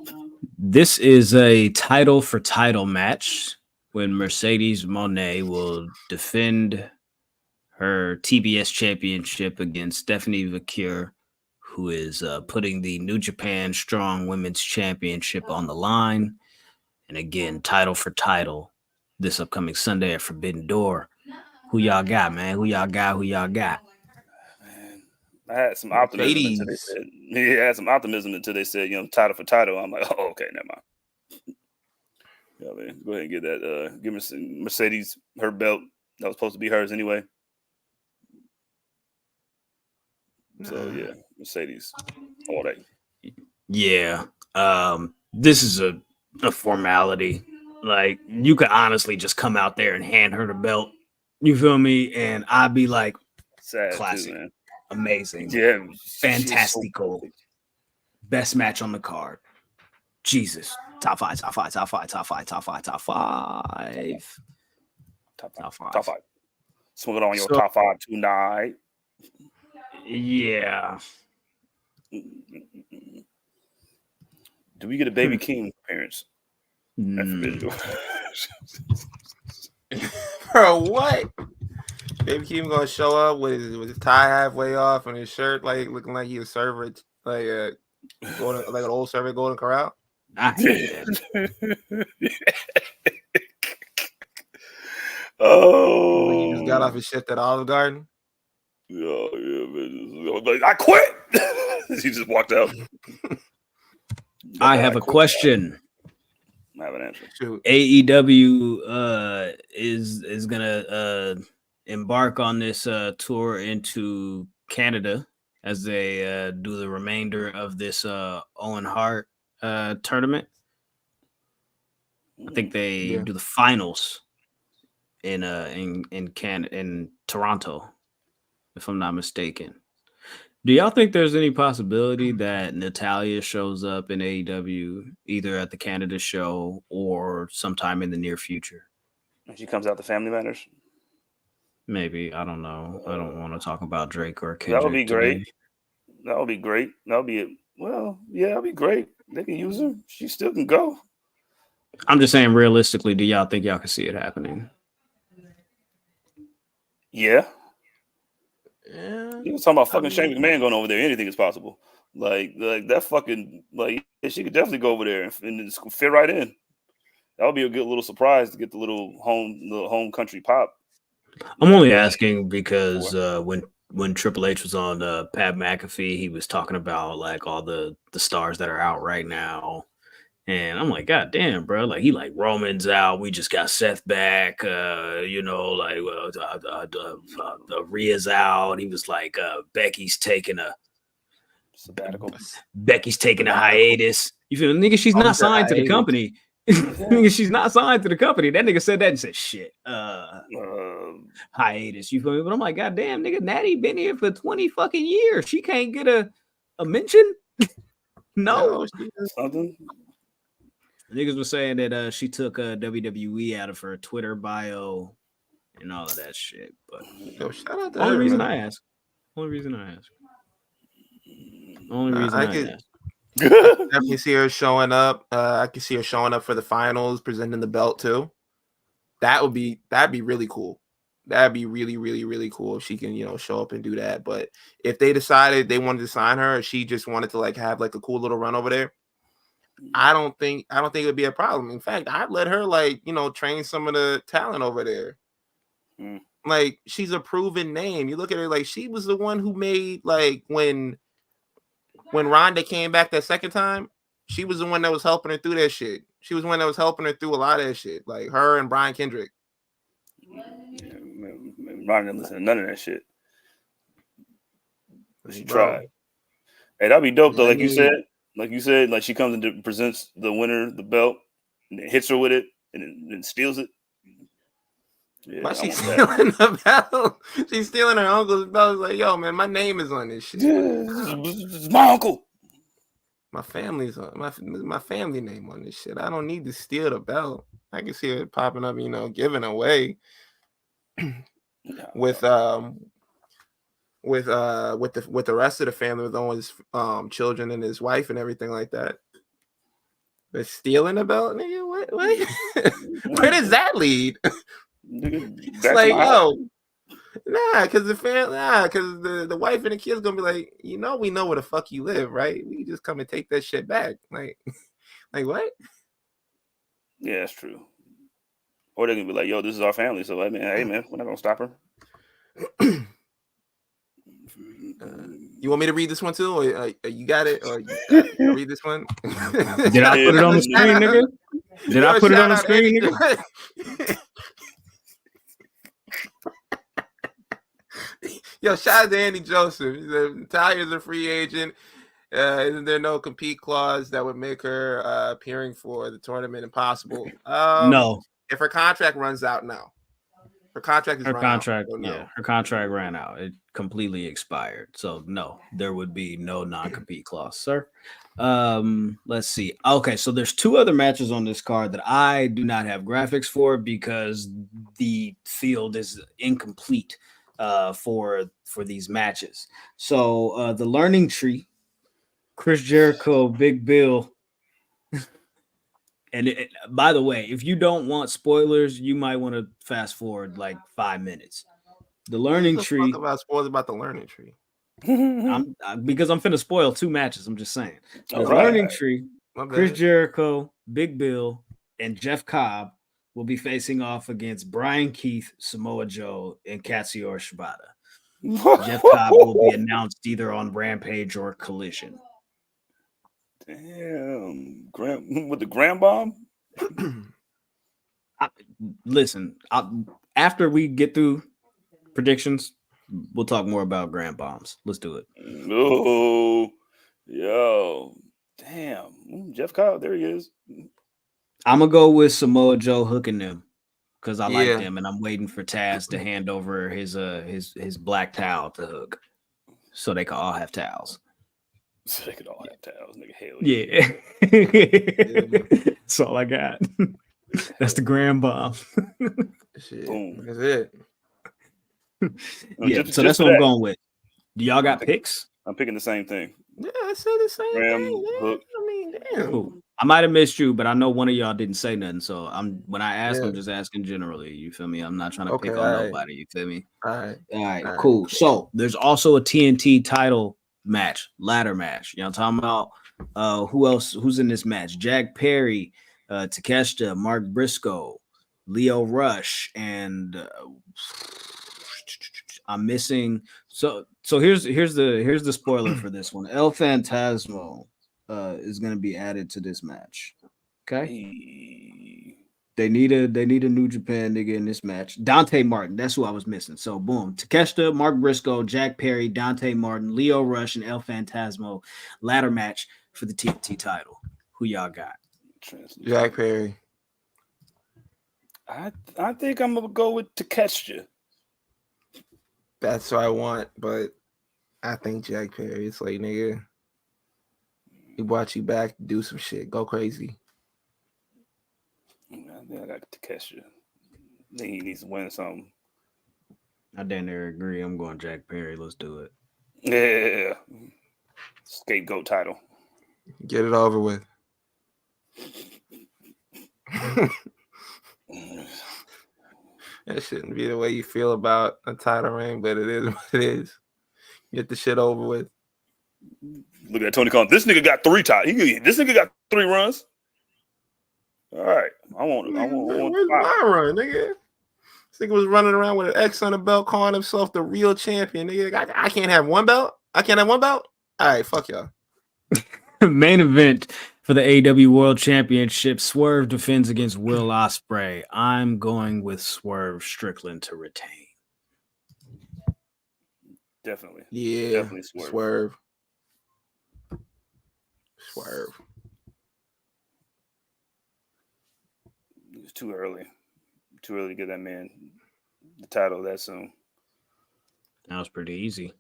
This is a title for title match when Mercedes Moné will defend her TBS championship against Stephanie Vaquer, who is putting the New Japan Strong Women's Championship on the line. And again, title for title this upcoming Sunday at Forbidden Door. Who y'all got, man? Who y'all got? Man, I had some optimism until they said, title for title. I'm like, oh, okay, never mind. Yeah, man, go ahead and get that. Give Mercedes her belt. That was supposed to be hers anyway. So yeah, Mercedes, all that. Yeah, this is a formality. Like, you could honestly just come out there and hand her the belt. You feel me? And I'd be like, Sad Classic. too, man. Amazing. Yeah, Fantastical. Best match on the card. Jesus. Top five. Top five. Swing it on your top five tonight. Yeah. Do we get a Baby King appearance? Bro, what? Baby Keem gonna show up with his tie halfway off and his shirt like looking like he a server, like an old server Golden Corral. I hate that. Oh, He just got off his shift at Olive Garden. Yeah, man. Like, I quit. He just walked out. I have a question. I have an answer. Shoot. AEW is gonna embark on this tour into Canada as they do the remainder of this Owen Hart tournament. I think they do the finals in Canada, in Toronto, if I'm not mistaken. Do y'all think there's any possibility that Natalya shows up in AEW either at the Canada show or sometime in the near future? When she comes out to Family Matters? Maybe. I don't know. I don't want to talk about Drake or Kendrick. That would be great. Today. That would be great. That would be that'd be great. They can use her. She still can go. I'm just saying, realistically, do y'all think y'all can see it happening? Yeah. Yeah. You was talking about fucking Shane McMahon going over there. Anything is possible. Like that fucking she could definitely go over there and just fit right in. That would be a good little surprise to get the home country pop. I'm only asking because when Triple H was on Pat McAfee, he was talking about like all the stars that are out right now. And I'm like, God damn, bro. Like, he like Roman's out. We just got Seth back. The Rhea's out. He was like, Becky's taking a sabbatical. Becky's taking a hiatus. You feel me? Nigga, she's not signed to the company. Nigga, she's not signed to the company. That nigga said that and said, shit. Hiatus. You feel me? But I'm like, God damn, nigga, Natty been here for 20 fucking years. She can't get a mention? No. Something. Niggas was saying that she took WWE out of her Twitter bio and all of that shit. But shout out to only her, reason man. I ask. Only reason I ask. Definitely see her showing up. I can see her showing up for the finals, presenting the belt too. That'd be really cool. That'd be really, really, really cool if she can, show up and do that. But if they decided they wanted to sign her, or she just wanted to like have like a cool little run over there, I don't think it would be a problem. In fact, I'd let her train some of the talent over there. Like, she's a proven name. You look at her, like, she was the one who made, like, when Ronda came back that second time, she was the one that was helping her through that shit. She was the one that was helping her through a lot of that shit. Like, her and Brian Kendrick. Ronda didn't listen to none of that shit. She tried. Hey, that'd be dope, though. Like you said, like she comes and presents the winner the belt, and then hits her with it, and then steals it. Yeah, why she's stealing the belt? She's stealing her uncle's belt. It's like, yo, man, my name is on this shit. It's my uncle. My family's on my family name on this shit. I don't need to steal the belt. I can see it popping up, giving away with the rest of the family, with all his children and his wife and everything like that. But stealing the belt, nigga, what? Where does that lead? It's like, yo, because the wife and the kids gonna be like, we know where the fuck you live, right? We just come and take that shit back. Like what? Yeah, that's true. Or they're gonna be like, yo, this is our family, so hey man, we're not gonna stop her. You want me to read this one too, or you got it, or you read this one? Did I put it on the screen, nigga? Did I put it on the screen, nigga? Yo, shout out to Andy Joseph. Talia's a free agent. Isn't there no compete clause that would make her appearing for the tournament impossible? No. If her contract runs out now. Her contract is Her run contract, out, so no. yeah, her contract ran out. It completely expired. So no, there would be no non-compete clause, sir. Let's see. Okay, so there's 2 other matches on this card that I do not have graphics for because the field is incomplete for these matches. So the Learning Tree, Chris Jericho, Big Bill. And by the way, if you don't want spoilers, you might want to fast forward like 5 minutes. The Learning Tree. Talk about spoilers about the Learning Tree. Because I'm finna spoil 2 matches. I'm just saying. The Right. Learning Tree, Chris Jericho, Big Bill, and Jeff Cobb will be facing off against Brian Keith, Samoa Joe, and Katsuyori Shibata. Jeff Cobb will be announced either on Rampage or Collision. Damn, with the Grand Bomb. Listen, after we get through predictions, we'll talk more about Grand Bombs. Let's do it. No, yo, damn, Jeff Cobb, there he is. I'm gonna go with Samoa Joe hooking them because I like Yeah. them, and I'm waiting for Taz to hand over his black towel to hook, so they can all have towels. So they could all have towels, nigga. Hell Yeah, that's all I got. That's the Grand Bomb. Shit. Boom. That's it. Yeah, so that's what I'm going with. Do y'all got picks? I'm picking the same thing. Yeah, I said the same Graham, thing. Man. Hook. I mean, damn. Cool. I might have missed you, but I know one of y'all didn't say nothing. So when I ask, Yeah. I'm just asking generally. You feel me? I'm not trying to Okay, pick on all right. nobody. You feel me? All right. All right, All right. cool. So there's also a TNT title match, ladder match. You know what I'm talking about? Who else? Who's in this match? Jack Perry, Takeshita, Mark Briscoe, Leo Rush, and I'm missing. So here's the spoiler for this one. El Phantasmo is going to be added to this match. Okay. They need a New Japan nigga in this match. Dante Martin, that's who I was missing. So boom, Takeshita, Mark Briscoe, Jack Perry, Dante Martin, Leo Rush, and El Phantasmo ladder match for the TNT title. Who y'all got? Jack Perry. I think I'm gonna go with Takeshita. That's what I want, but I think Jack Perry. It's like, nigga, he brought you back to do some shit. Go crazy. I think I got Takeshita. I think he needs to win something. I damn near agree. I'm going Jack Perry. Let's do it. Yeah. Scapegoat title. Get it over with. That shouldn't be the way you feel about a title reign, but it is what it is. Get the shit over with. Look at Tony Khan. This nigga got 3 titles. This nigga got 3 runs. All right. I want Where's my run, nigga? This nigga was running around with an X on the belt, calling himself the real champion. Nigga, I can't have one belt? I can't have one belt? All right, fuck y'all. Main event for the AEW World Championship. Swerve defends against Will Ospreay. I'm going with Swerve Strickland to retain. Definitely. Yeah. Definitely Swerve. It's too early. Too early to get that man the title that soon. That was pretty easy.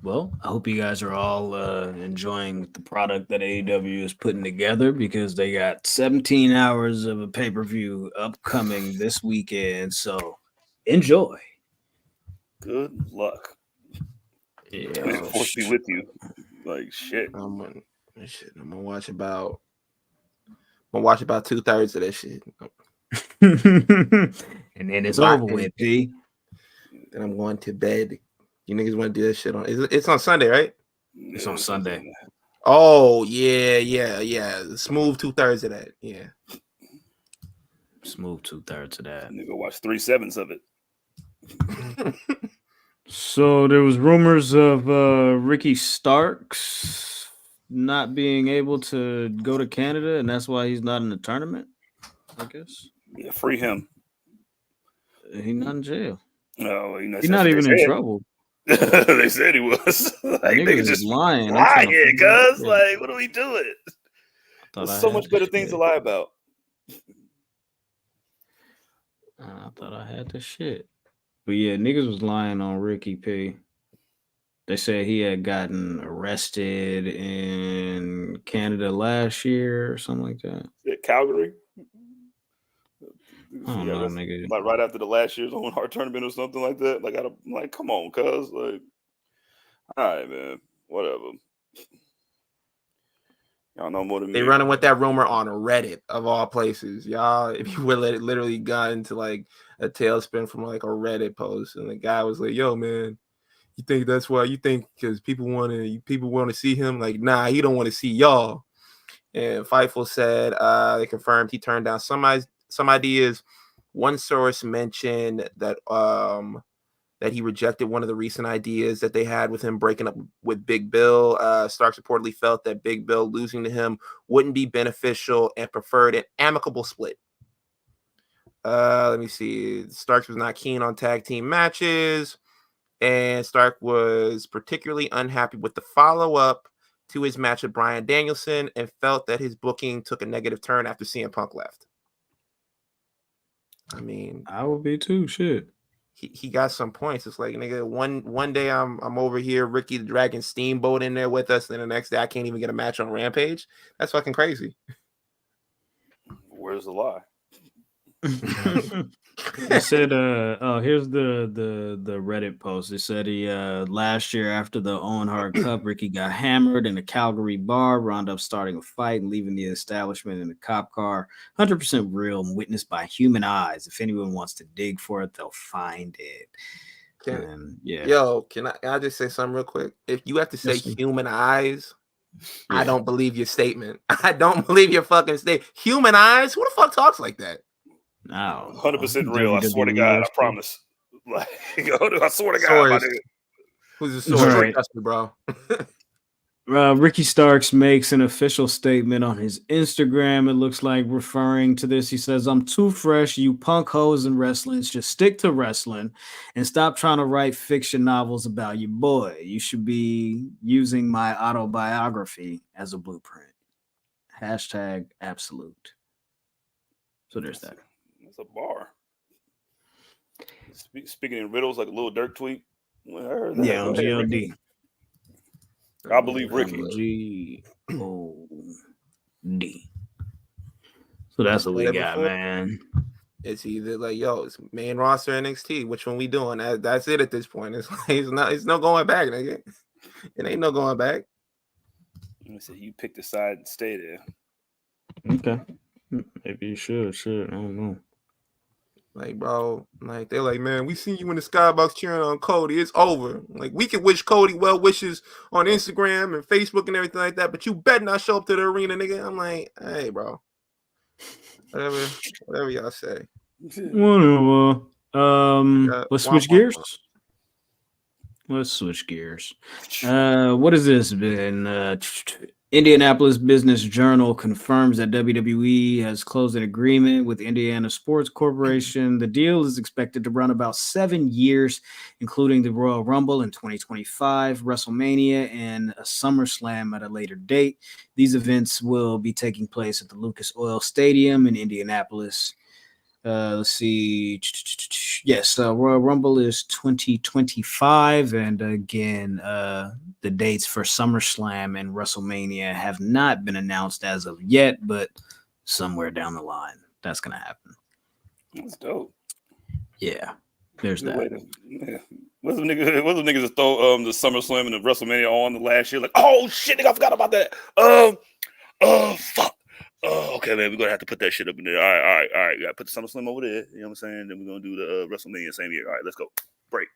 Well, I hope you guys are all enjoying the product that AEW is putting together because they got 17 hours of a pay-per-view upcoming this weekend. So enjoy. Good luck. Yeah, May the force be with you. Like shit. I'm gonna watch about 2/3 of that shit. And then it's over with, P. Then I'm going to bed. You niggas want to do that shit on? It's on Sunday, right? It's on Sunday. Oh yeah. Smooth 2/3 of that. Yeah. Smooth 2/3 of that. Nigga watch 3/7 of it. So there was rumors of Ricky Starks not being able to go to Canada, and that's why he's not in the tournament, I guess. Yeah, free him. He's not in jail. No, he's not even in trouble. They said he was. Like, niggas just lying. Lying, cuz. Like, what are we doing? There's so much better things to lie about. I thought I had the shit. But yeah, niggas was lying on Ricky P. They said he had gotten arrested in Canada last year or something like that. Calgary. I don't know, nigga. Like right after the last year's Owen Hart Tournament or something like that. Like, come on, cuz. Like, all right, man. Whatever. Y'all know more than me. They running with that rumor on Reddit of all places, y'all. If you would literally got into like a tailspin from like a Reddit post, and the guy was like, "Yo, man, you think that's why? You think because people want to see him? Like, nah, he don't want to see y'all." And Fightful said they confirmed he turned down some ideas. One source mentioned that that he rejected one of the recent ideas that they had with him breaking up with Big Bill. Starks reportedly felt that Big Bill losing to him wouldn't be beneficial and preferred an amicable split. Let me see. Starks was not keen on tag team matches, and Stark was particularly unhappy with the follow-up to his match with Bryan Danielson and felt that his booking took a negative turn after CM Punk left. I mean, I would be too. Shit. He got some points. It's like, nigga, one day I'm over here, Ricky the Dragon Steamboat in there with us, and the next day I can't even get a match on Rampage. That's fucking crazy. Where's the lie? It said, here's the Reddit post. It said he last year after the Owen Hart Cup, Ricky got hammered in a Calgary bar, wound up starting a fight and leaving the establishment in a cop car. 100% real and witnessed by human eyes. If anyone wants to dig for it, they'll find it. Can I just say something real quick? If you have to say human eyes, I don't believe your statement. I don't believe your fucking statement. Human eyes? Who the fuck talks like that? No, 100% real. I swear to God, I promise. Like, I swear to God, my nigga. Who's the source? Right. Trust me, bro. Ricky Starks makes an official statement on his Instagram. It looks like referring to this. He says, "I'm too fresh. You punk hoes and wrestling. Just stick to wrestling and stop trying to write fiction novels about your boy. You should be using my autobiography as a blueprint. Hashtag absolute." So there's that. That's a bar. Speaking in riddles, like a little Dirk tweet. Yeah, on GLD. I believe Ricky. G-O-D. So that's what we got, man. It's either like, yo, it's main roster NXT. Which one we doing? That's it at this point. It's like, it's no going back, nigga. It ain't no going back. I said you pick the side and stay there. Okay. Maybe you should. I don't know. Like, bro, like they're like, man, we seen you in the skybox cheering on Cody. It's over. Like, we can wish Cody well wishes on Instagram and Facebook and everything like that, but you better not show up to the arena, nigga. I'm like, hey, bro, whatever y'all say. Whatever. Let's switch gears. Let's switch gears. What has this been? Indianapolis Business Journal confirms that WWE has closed an agreement with Indiana Sports Corporation. The deal is expected to run about 7 years, including the Royal Rumble in 2025, WrestleMania, and a SummerSlam at a later date. These events will be taking place at the Lucas Oil Stadium in Indianapolis. Let's see. Yes, Royal Rumble is 2025, and again, the dates for SummerSlam and WrestleMania have not been announced as of yet, but somewhere down the line, that's gonna happen. That's dope. Yeah, there's that. What's the niggas that throw the SummerSlam and the WrestleMania on the last year? Like, oh shit, nigga, I forgot about that. Fuck. Okay, man, we're gonna have to put that shit up in there. All right. You gotta put the SummerSlam over there. You know what I'm saying? Then we're gonna do the WrestleMania same year. All right, let's go. Break.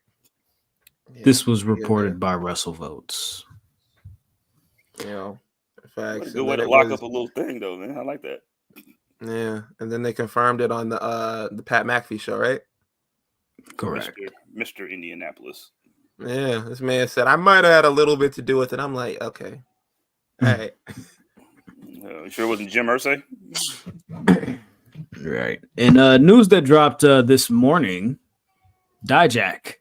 Yeah, this was reported by WrestleVotes. You know, facts. Good way to lock up a little thing, though, man. I like that. Yeah, and then they confirmed it on the Pat McAfee show, right? Correct. Mr. Indianapolis. Yeah, this man said I might have had a little bit to do with it. I'm like, okay, all right. You sure it wasn't Jim Irsay? Right. And news that dropped this morning, Dijak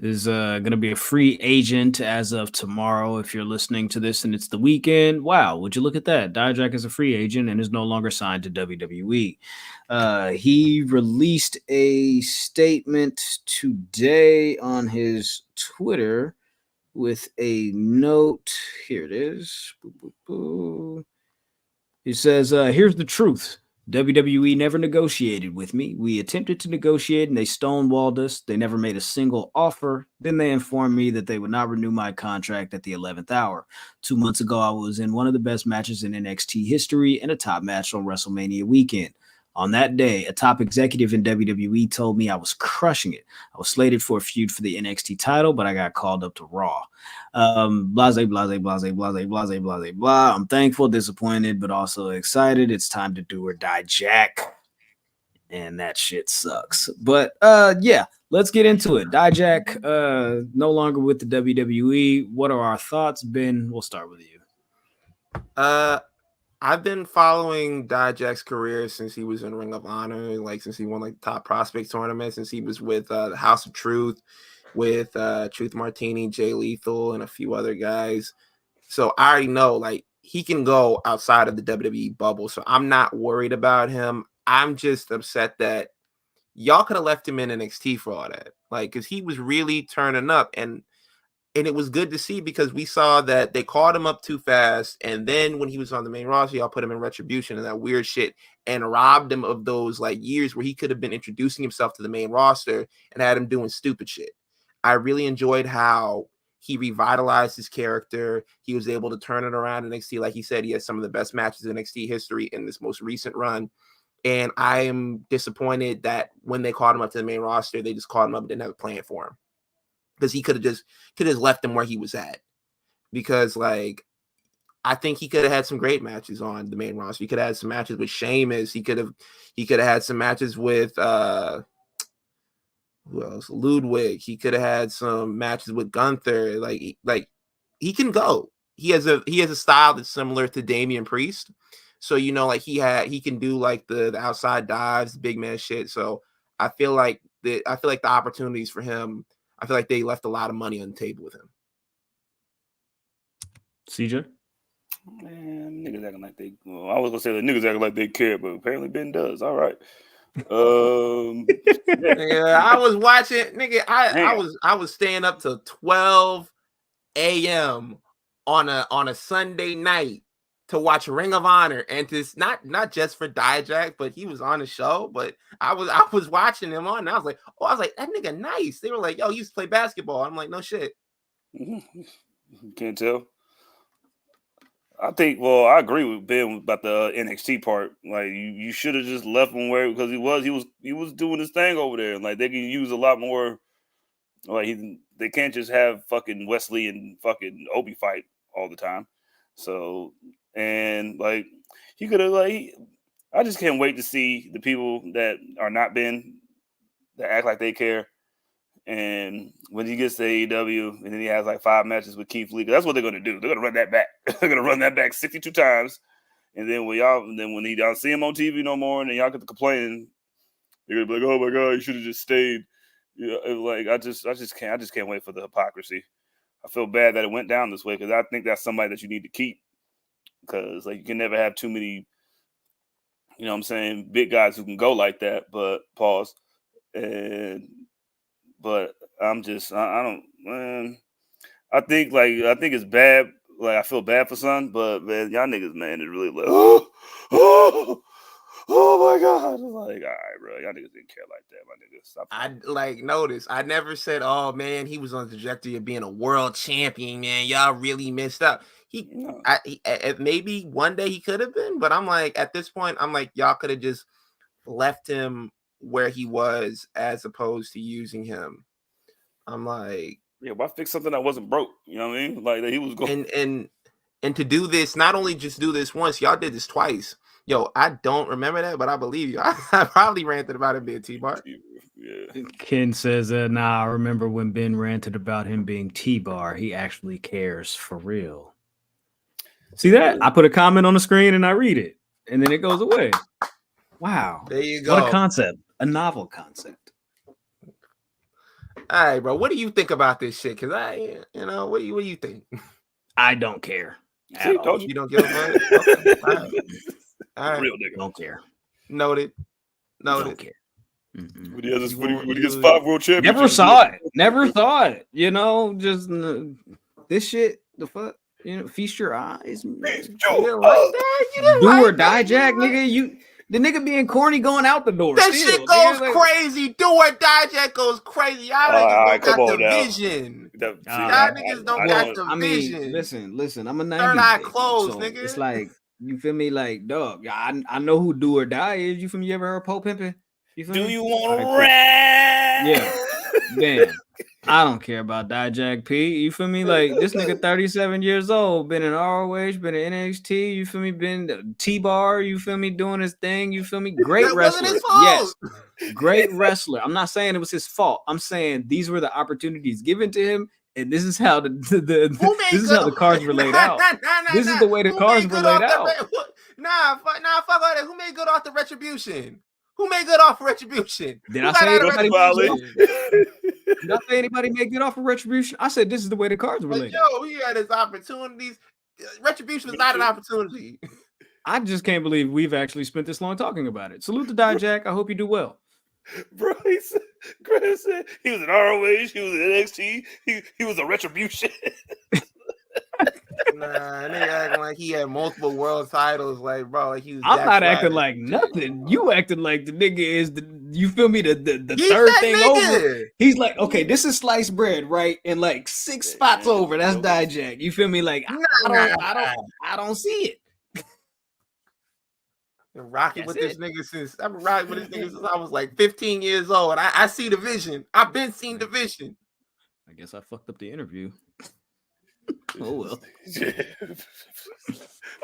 is going to be a free agent as of tomorrow. If you're listening to this and it's the weekend, wow, would you look at that? Dijak is a free agent and is no longer signed to WWE. He released a statement today on his Twitter with a note. Here it is. Boo, boo, boo. He says, here's the truth. WWE never negotiated with me. We attempted to negotiate and they stonewalled us. They never made a single offer. Then they informed me that they would not renew my contract at the 11th hour. 2 months ago, I was in one of the best matches in NXT history and a top match on WrestleMania weekend. On that day, a top executive in WWE told me I was crushing it. I was slated for a feud for the NXT title, but I got called up to Raw. Blase, blase, blase, blase, blase, blase, blah. I'm thankful, disappointed, but also excited. It's time to do or die, Jack. And that shit sucks. But yeah, let's get into it. Dijak, no longer with the WWE. What are our thoughts, Ben? We'll start with you. I've been following Dijak's career since he was in Ring of Honor, like since he won like top prospect tournament, since he was with the House of Truth, with Truth Martini, Jay Lethal, and a few other guys. So I already know like he can go outside of the WWE bubble. So I'm not worried about him. I'm just upset that y'all could have left him in NXT for all that. Like, because he was really turning up, and it was good to see because we saw that they called him up too fast. And then when he was on the main roster, y'all put him in Retribution and that weird shit and robbed him of those like years where he could have been introducing himself to the main roster and had him doing stupid shit. I really enjoyed how he revitalized his character. He was able to turn it around in NXT. Like he said, he has some of the best matches in NXT history in this most recent run. And I am disappointed that when they called him up to the main roster, they just called him up and didn't have a plan for him. Because he could have left him where he was at. Because like I think he could have had some great matches on the main roster. He could have had some matches with Sheamus. He could have had some matches with who else? Ludwig. He could have had some matches with Gunther. Like he can go. He has a style that's similar to Damian Priest. So you know, like he can do like the outside dives, the big man shit. So I feel like the opportunities for him. I feel like they left a lot of money on the table with him. CJ? Man, niggas acting like they. Well, I was gonna say the niggas acting like they care, but apparently Ben does. All right. Yeah, I was watching, nigga. I was staying up till 12 a.m. on a Sunday night to watch Ring of Honor, and to not just for Dijak, but he was on the show. But I was watching him on, and I was like, that nigga nice. They were like, yo, he used to play basketball. I'm like, no shit. Can't tell. I think. Well, I agree with Ben about the NXT part. Like, you should have just left him where, because he was doing his thing over there. Like, they can use a lot more. Like, they can't just have fucking Wesley and fucking Obi fight all the time. So, and like he could have I just can't wait to see the people that are not Ben that act like they care. And when he gets to AEW and then he has like 5 matches with Keith Lee, that's what they're gonna do. They're gonna run that back. They're gonna run that back 62 times. And then when y'all don't see him on TV no more, and then y'all get to complaining, they're gonna be like, "Oh my god, you should have just stayed." Yeah, like I just can't wait for the hypocrisy. I feel bad that it went down this way because I think that's somebody that you need to keep. Because like you can never have too many, you know what I'm saying, big guys who can go like that. But pause. But I'm just I don't, man. I think it's bad. Like I feel bad for son, but man, y'all niggas, man, is really like oh my god. It's like, all right, bro, y'all niggas didn't care like that, my niggas. Stop. I notice. I never said, oh man, he was on the trajectory of being a world champion, man. Y'all really missed out. Maybe one day he could have been, but I'm like, at this point, I'm like, y'all could have just left him where he was as opposed to using him. I'm like, yeah, why fix something that wasn't broke? You know what I mean? Like that he was going and to do this, not only just do this once, y'all did this twice. Yo, I don't remember that, but I believe you. I probably ranted about him being T-Bar. Yeah. Ken says, nah, I remember when Ben ranted about him being T-Bar. He actually cares for real. See that? I put a comment on the screen and I read it, and then it goes away. Wow. There you go. What a concept. A novel concept. All right, bro. What do you think about this shit? Cause what do you think? I don't care. See, told you. You don't give a fuck. Okay. All right. Real nigga. Don't care. Noted. Don't care. Mm-mm. When he has his, You when he, won't- when he gets you- 5 world championships. Never saw it. Never thought it. You know, just this shit. The fuck. You know, feast your eyes. You didn't like that? You didn't Do like or die, that? Jack, You didn't nigga. The nigga being corny going out the door. That still, shit goes nigga, like- crazy. Do or die, Jack goes crazy. Y'all niggas come don't got on the now. vision. Y'all niggas don't got the I mean, vision. listen. I'm a 90s Third eye baby, closed, so nigga. It's like, you feel me? Like, dog, I know who do or die is. You feel me? You ever heard Poe Pimpin'? You feel Do me? you want to Alright, rap? Yeah. Damn. I don't care about Dijak P. You feel me? Like, this nigga 37 years old, been in ROH, been in NXT, you feel me? Been T-Bar, you feel me? Doing his thing, you feel me? Great That wasn't wrestler. his fault. Yes. Great wrestler. I'm not saying it was his fault. I'm saying these were the opportunities given to him, and this is how the this is how the cards were laid out. This is the way the Who cards made were good laid off out. fuck all that. Who made good off the retribution? Who made good off retribution? Did Who I got say out of anybody retribution? Did I say anybody make good off of retribution? I said this is the way the cards were Like, laid out. yo, he had his opportunities. Retribution was not an opportunity. I just can't believe we've actually spent this long talking about it. Salute to Dijak. I hope you do well. Bro, Greg said he was in ROH, he was in NXT, he was a retribution. Nah, nigga acting like he had multiple world titles. Like, bro, like he was. I'm Jack not acting Swagger. like nothing. You acting like the nigga is the, you feel me? The He's third that thing nigga. over. He's like, okay, this is sliced bread, right? And like 6 spots over. That's Dijak. You feel me? Like I don't see it. Been rocking That's with this it. nigga since I've been rocking with this nigga since I was like 15 years old. I see the vision. I've been seeing the vision. I guess I fucked up the interview. Oh well.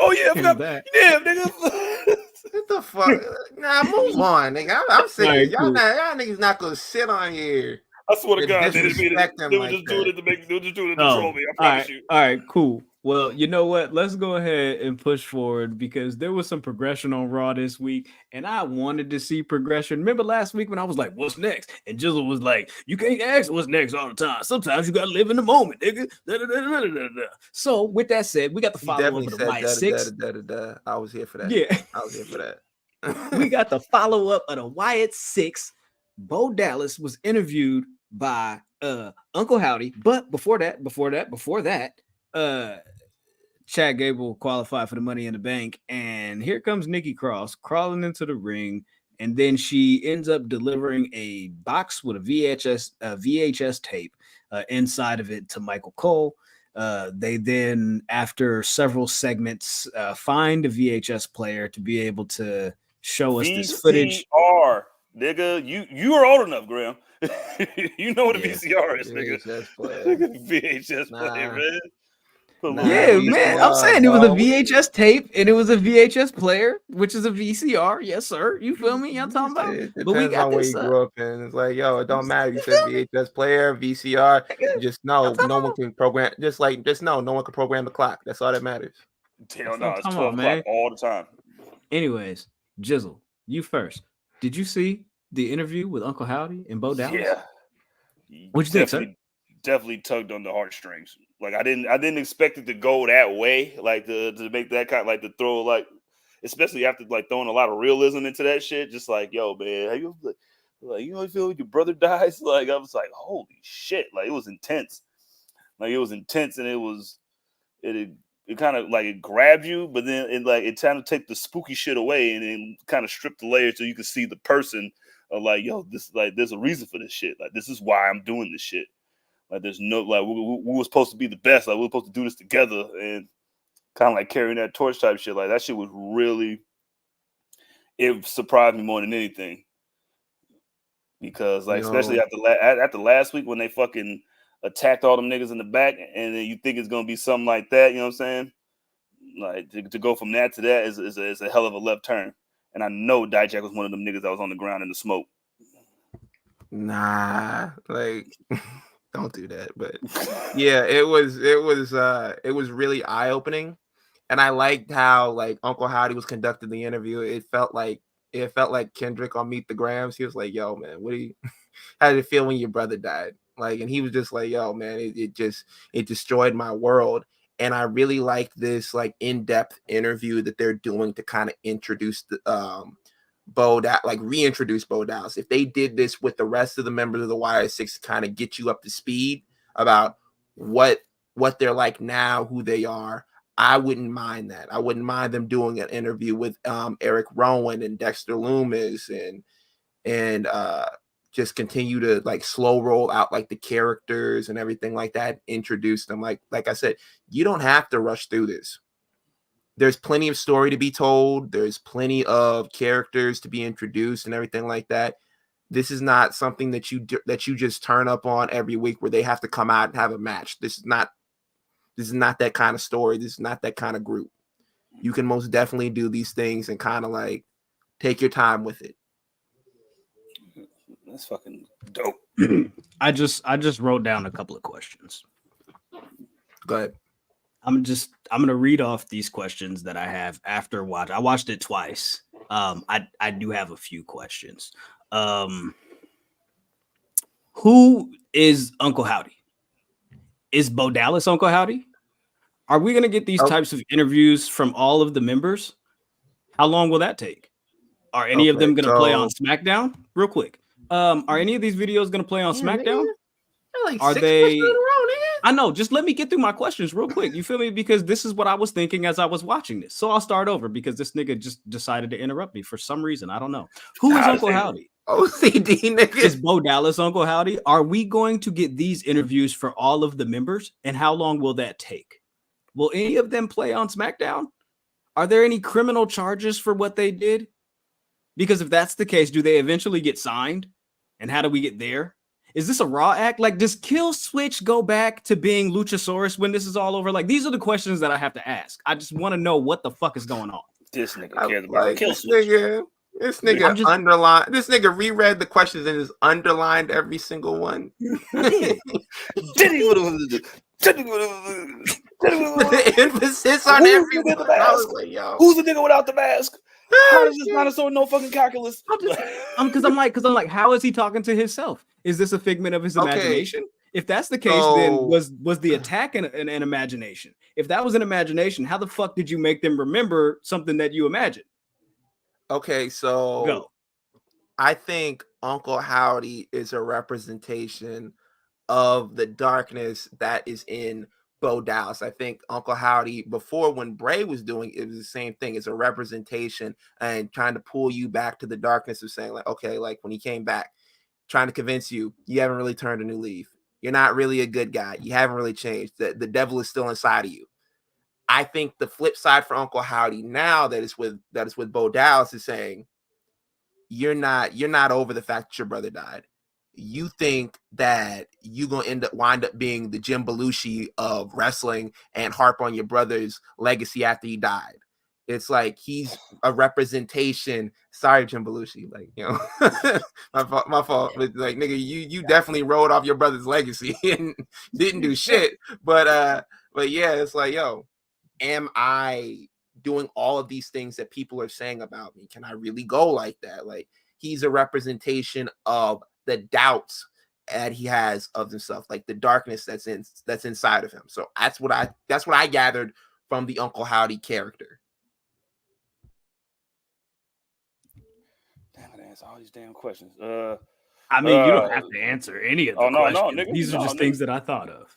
Oh yeah, I Came forgot. back. Damn, nigga. What the fuck? Nah, move on, nigga. I'm sick. Alright, Y'all, cool. y'all niggas not gonna sit on here. I swear to They God, they didn't mean it. disrespect him They were like just doing that. it to make. They were just doing it to Oh, troll me. I all promise right, you. all right, cool. Well, you know what? Let's go ahead and push forward because there was some progression on Raw this week, and I wanted to see progression. Remember last week when I was like, "What's next?" and Jizzle was like, "You can't ask what's next all the time. Sometimes you gotta live in the moment, nigga." So, with that said, we got the He follow up definitely of the said Wyatt Six. I was here for that. Yeah, I was here for that. we got the follow up of the Wyatt Six. Bo Dallas was interviewed by Uncle Howdy, but before that, Chad Gable qualified for the Money in the Bank, and here comes Nikki Cross crawling into the ring, and then she ends up delivering a box with a VHS tape inside of it to Michael Cole. They then, after several segments, find a VHS player to be able to show us this footage. VCR, nigga. You are old enough, Graham. You know what a Yeah. VCR is, nigga. VHS player. VHS player, Nah. man. Nah, Yeah, VCR, man. I'm saying it was a bro. VHS tape and it was a VHS player, which is a VCR. Yes, sir. You feel me? I'm talking about. It But we depends got on where this. you grew up in. It's like, yo, it don't matter. You said VHS player, VCR. Just know no one can program. Just know no one can program the clock. That's all that matters. Hell That's what no, I'm it's talking 12 about, o'clock man. all the time. Anyways, Jizzle, you first. Did you see the interview with Uncle Howdy and Bo Dallas? Yeah. What'd you think, sir? Definitely tugged on the heartstrings. Like I didn't expect it to go that way. Like to make that kind of like to throw like, especially after like throwing a lot of realism into that shit. Just like, yo, man, how you like you know you feel like your brother dies? Like I was like, holy shit! Like it was intense. Like it was intense, and it kind of like it grabbed you, but then it kind of take the spooky shit away, and then kind of strip the layers so you can see the person. Like, yo, this like there's a reason for this shit. Like this is why I'm doing this shit. Like there's no like we were supposed to be the best. Like we were supposed to do this together, and kind of like carrying that torch type shit. Like that shit was really, it surprised me more than anything. Because like especially after last week when they fucking attacked all them niggas in the back, and then you think it's gonna be something like that. You know what I'm saying? Like to go from that to that is a hell of a left turn. And I know Dijak was one of them niggas that was on the ground in the smoke. Nah, like don't do that. But yeah, it was really eye opening, and I liked how like Uncle Howdy was conducting the interview. It felt like Kendrick on Meet the Grams. He was like, "Yo, man, how did it feel when your brother died? Like, and he was just like, yo, man, it destroyed my world. And I really like this like in-depth interview that they're doing to kind of introduce the reintroduce Bo Dallas. If they did this with the rest of the members of the Wyatt Six to kind of get you up to speed about what they're like now, who they are, I wouldn't mind that. I wouldn't mind them doing an interview with Eric Rowan and Dexter Loomis and just continue to like slow roll out like the characters and everything like that, introduce them. Like I said, you don't have to rush through this. There's plenty of story to be told. There's plenty of characters to be introduced and everything like that. This is not something that you just turn up on every week where they have to come out and have a match. This is not that kind of story. This is not that kind of group. You can most definitely do these things and kind of like take your time with it. That's fucking dope. I just wrote down a couple of questions. Go ahead. I'm gonna read off these questions that I have after watch. I watched it twice. I do have a few questions. Who is Uncle Howdy? Is Bo Dallas Uncle Howdy? Are we gonna get these types of interviews from all of the members? How long will that take? Are any of them gonna play on SmackDown? Real quick. Are any of these videos gonna play on SmackDown? Like are 6 they? questions in a row, nigga. I know. Just let me get through my questions real quick. You feel me? Because this is what I was thinking as I was watching this. So I'll start over because this nigga just decided to interrupt me for some reason. I don't know. Who is Uncle Howdy? OCD nigga. Is Bo Dallas Uncle Howdy? Are we going to get these interviews for all of the members? And how long will that take? Will any of them play on SmackDown? Are there any criminal charges for what they did? Because if that's the case, do they eventually get signed? And how do we get there? Is this a Raw act? Like, does Kill Switch go back to being Luchasaurus when this is all over? Like, these are the questions that I have to ask. I just want to know what the fuck is going on. This nigga cares about Kill Switch. This nigga underlined. This nigga reread the questions and just underlined every single one. The emphasis on every one. I was like, yo, who's the nigga without the mask? How does this dinosaur know fucking calculus? Because I'm like, how is he talking to himself? Is this a figment of his imagination? If that's the case, then was the attack an imagination? If that was an imagination, how the fuck did you make them remember something that you imagined? Okay, so go. I think Uncle Howdy is a representation of the darkness that is in Bo Dallas. I think Uncle Howdy, before when Bray was doing it, was the same thing. It's a representation and trying to pull you back to the darkness of saying, like, okay, like when he came back, trying to convince you haven't really turned a new leaf. You're not really a good guy. You haven't really changed. The devil is still inside of you. I think the flip side for Uncle Howdy now that is with Bo Dallas is saying, you're not over the fact that your brother died. You think that you're going to wind up being the Jim Belushi of wrestling and harp on your brother's legacy after he died. It's like he's a representation. Sorry, Jim Belushi. Like, you know, my fault. But like, nigga, you definitely rode off your brother's legacy and didn't do shit. But yeah, it's like, yo, am I doing all of these things that people are saying about me? Can I really go like that? Like, he's a representation of the doubts that he has of himself, like the darkness that's inside of him. So that's what I gathered from the Uncle Howdy character. Damn it, answer all these damn questions. I mean, you don't have to answer any of the questions. No, nigga, these are just things that I thought of.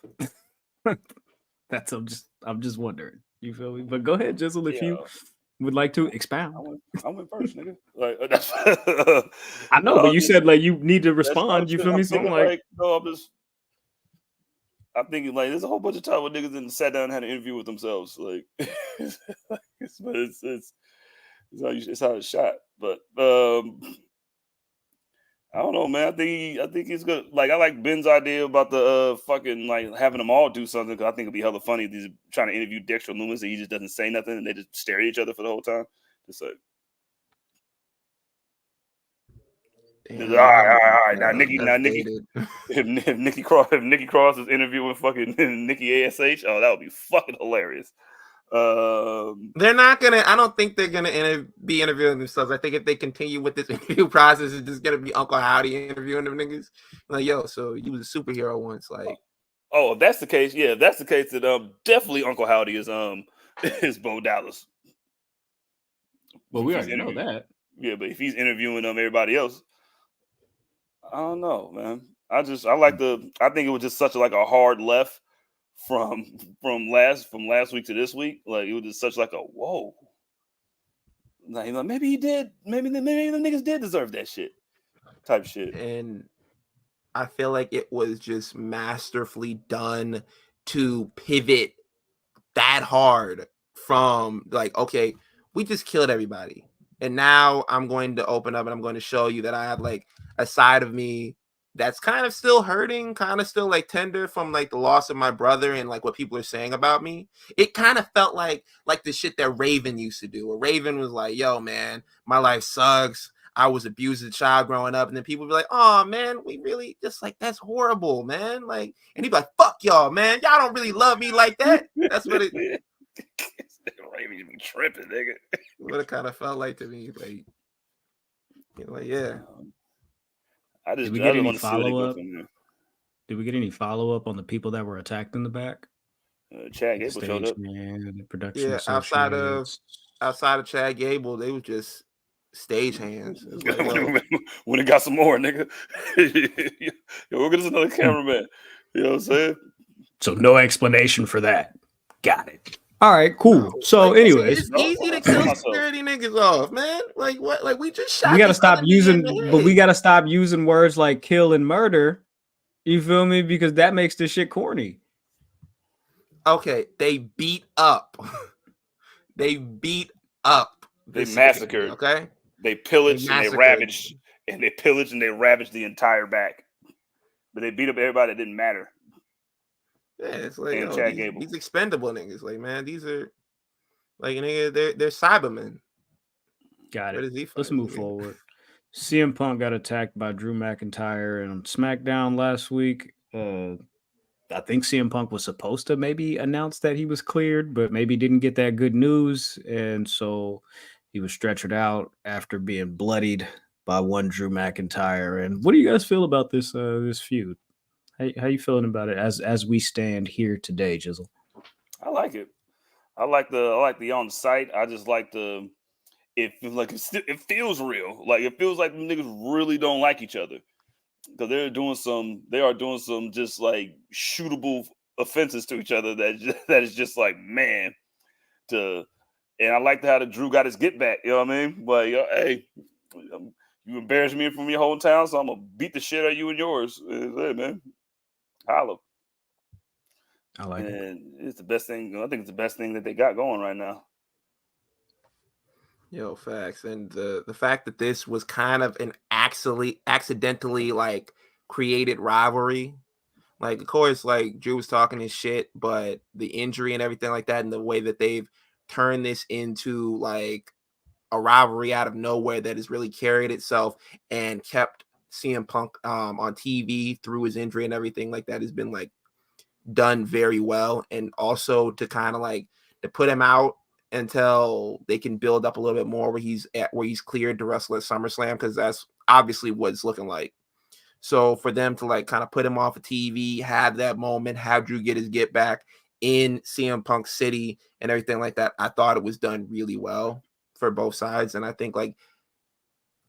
I'm just wondering. You feel me? But go ahead, Jizzle, if you would like to expound. I went first, nigga. Like, that's, I know, but you said like you need to respond. You feel me? So I'm thinking like there's a whole bunch of time when niggas didn't sat down and had an interview with themselves. Like, but it's how it's shot. But I don't know, man. I think he's good. Like, I like Ben's idea about the fucking like having them all do something. Cause I think it'd be hella funny. He's trying to interview Dexter Loomis and he just doesn't say nothing and they just stare at each other for the whole time. Just like, all right. Now Nikki, if Nikki Cross is interviewing fucking Nikki ASH, oh, that would be fucking hilarious. They're not gonna. I don't think they're gonna be interviewing themselves. I think if they continue with this interview process, it's just gonna be Uncle Howdy interviewing them niggas. Like, yo, so you was a superhero once, like. Oh, if that's the case, yeah, if that's the case, then definitely Uncle Howdy is is Bo Dallas. Well, we already know that. Yeah, but if he's interviewing everybody else, I don't know, man. I think it was just such a hard left from last week to this week. Like it was just such like a whoa. Like maybe he did, maybe the niggas did deserve that shit. Type shit. And I feel like it was just masterfully done to pivot that hard from like, okay, we just killed everybody. And now I'm going to open up and I'm going to show you that I have like a side of me that's kind of still hurting, kind of still like tender from like the loss of my brother and like what people are saying about me. It kind of felt like the shit that Raven used to do. Where Raven was like, yo, man, my life sucks. I was abused as a child growing up. And then people be like, oh, man, we really just like, that's horrible, man. Like, and he'd be like, fuck y'all, man. Y'all don't really love me like that. That's what it Raven, you be tripping, nigga. What it kind of felt like to me. Like yeah. Did we get any follow-up? Did we get any follow-up on the people that were attacked in the back? Chad Gable showed up. The production Yeah, outside of Chad Gable, they were just stage hands. Like, when it got some more, nigga. We'll get us another cameraman. You know what I'm saying? So no explanation for that. Got it. All right, cool. So, anyways, it's easy to kill security niggas off, man. Like what? Like we just shot. We gotta stop using words like kill and murder. You feel me? Because that makes this shit corny. Okay, they beat up. They massacred. Okay, they pillaged and they ravaged the entire back. But they beat up everybody that didn't matter. Yeah, it's like these expendable niggas. Like, man, these are like nigga, they're Cybermen. Got it. Let's move forward. CM Punk got attacked by Drew McIntyre on SmackDown last week. I think CM Punk was supposed to maybe announce that he was cleared, but maybe didn't get that good news, and so he was stretchered out after being bloodied by one Drew McIntyre. And what do you guys feel about this feud? How you feeling about it as we stand here today, Jizzle? I like it. I like the on site. I just like it feels real. Like it feels like the niggas really don't like each other because they are doing some just like shootable offenses to each other that is just like man. And I like how the Drew got his get back. You know what I mean? But hey, you embarrassed me from your hometown, so I'm gonna beat the shit out of you and yours. Hey, man. Holla. I like it. And it's the best thing. I think it's the best thing that they got going right now. Yo, facts. And the fact that this was kind of an accidentally like created rivalry. Like, of course, like Drew was talking his shit, but the injury and everything like that, and the way that they've turned this into like a rivalry out of nowhere that has really carried itself and kept CM Punk on TV through his injury and everything like that has been like done very well. And also to kind of like to put him out until they can build up a little bit more where he's cleared to wrestle at SummerSlam, because that's obviously what it's looking like. So for them to like kind of put him off of TV, have that moment, have Drew get his get back in CM Punk City and everything like that, I thought it was done really well for both sides. And I think like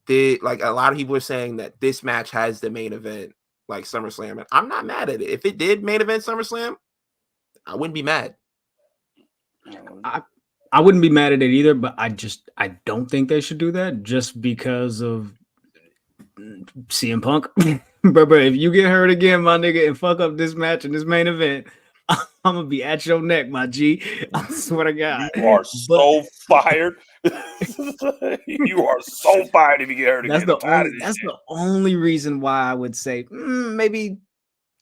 a lot of people are saying that this match has the main event like SummerSlam, and I'm not mad at it. If it did main event SummerSlam, I wouldn't be mad. I wouldn't be mad at it either, but I don't think they should do that just because of CM Punk. Bro, if you get hurt again, my nigga, and fuck up this match and this main event, I'm gonna be at your neck, my G. I swear to God. You are so fired. You are so fired if you get hurt again. That's the only reason why I would say maybe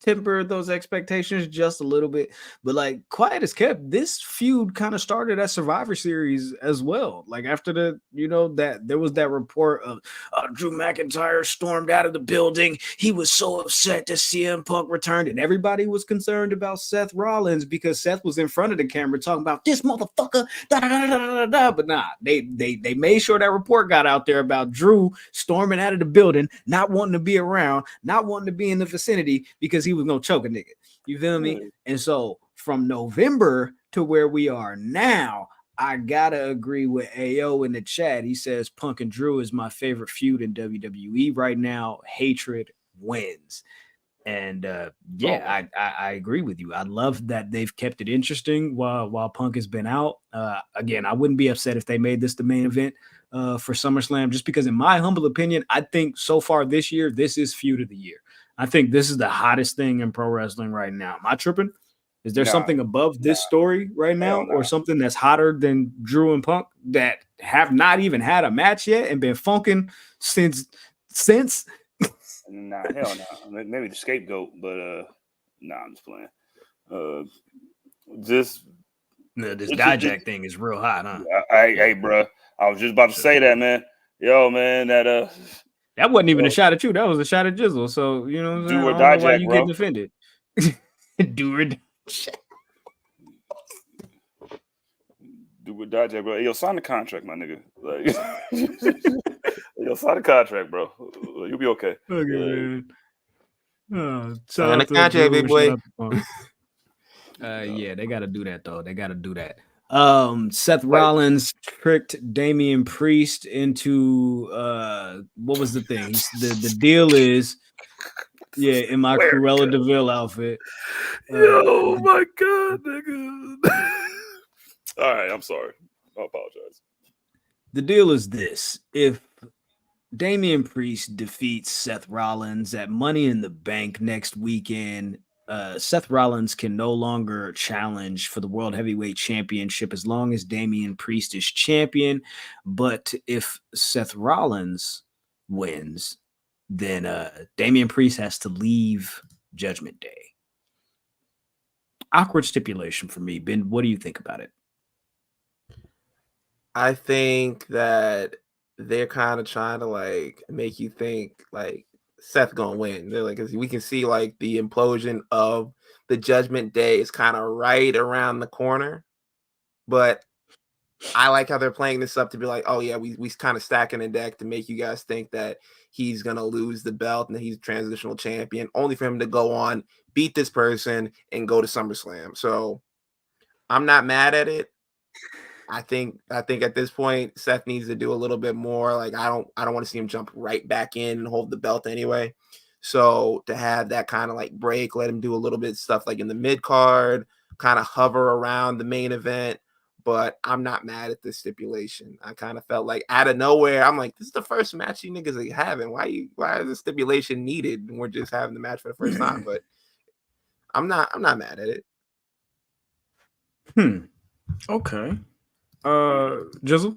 temper those expectations just a little bit. But like quiet as kept, this feud kind of started at Survivor Series as well. Like after that there was that report of Drew McIntyre stormed out of the building. He was so upset to CM Punk returned, and everybody was concerned about Seth Rollins because Seth was in front of the camera talking about this motherfucker. Da, da, da, da, da, da. But nah, they made sure that report got out there about Drew storming out of the building, not wanting to be around, not wanting to be in the vicinity because he was gonna choke a nigga. You feel me? And so from November to where we are now, I gotta agree with AO in the chat. He says Punk and Drew is my favorite feud in WWE right now. Hatred wins. And I agree with you. I love that they've kept it interesting while Punk has been out. Again, I wouldn't be upset if they made this the main event for SummerSlam, just because in my humble opinion, I think so far this year, this is feud of the year. I think this is the hottest thing in pro wrestling right now. Am I tripping? Is there something above this story right now, or something that's hotter than Drew and Punk that have not even had a match yet and been funking since? Nah, hell no. Maybe the scapegoat, but nah, I'm just playing. This Dijak thing is real hot, huh? Hey, bro, I was just about to say that, man. Yo, man, that wasn't even a shot at you. That was a shot at Jizzle. So you know what I'm saying? Do or I don't know why Dijak, you bro. get defended. Do or Do or Dijak, bro. Hey, yo, sign the contract, my nigga. Like, yo, sign the contract, bro. You'll be okay. Okay, man. Sign the contract, big boy. Yeah, they got to do that though. They got to do that. Seth Rollins tricked Damian Priest into what was the thing? The deal is, in my Cruella DeVille outfit. Oh my god, nigga. All right, I'm sorry. I apologize. The deal is this: if Damian Priest defeats Seth Rollins at Money in the Bank next weekend, Seth Rollins can no longer challenge for the World Heavyweight Championship as long as Damian Priest is champion. But if Seth Rollins wins, then Damian Priest has to leave Judgment Day. Awkward stipulation for me. Ben, what do you think about it? I think that they're kind of trying to like make you think like Seth gonna win. They're like, because we can see like the implosion of the Judgment Day is kind of right around the corner. But I like how they're playing this up to be like, oh yeah, we kind of stacking the deck to make you guys think that he's gonna lose the belt and that he's a transitional champion, only for him to go on, beat this person, and go to SummerSlam. So I'm not mad at it. I think at this point Seth needs to do a little bit more. Like I don't want to see him jump right back in and hold the belt anyway. So to have that kind of like break, let him do a little bit of stuff like in the mid card, kind of hover around the main event. But I'm not mad at this stipulation. I kind of felt like out of nowhere, I'm like, this is the first match you niggas are having. Why is the stipulation needed? And we're just having the match for the first time. But I'm not mad at it. Okay. Jizzle,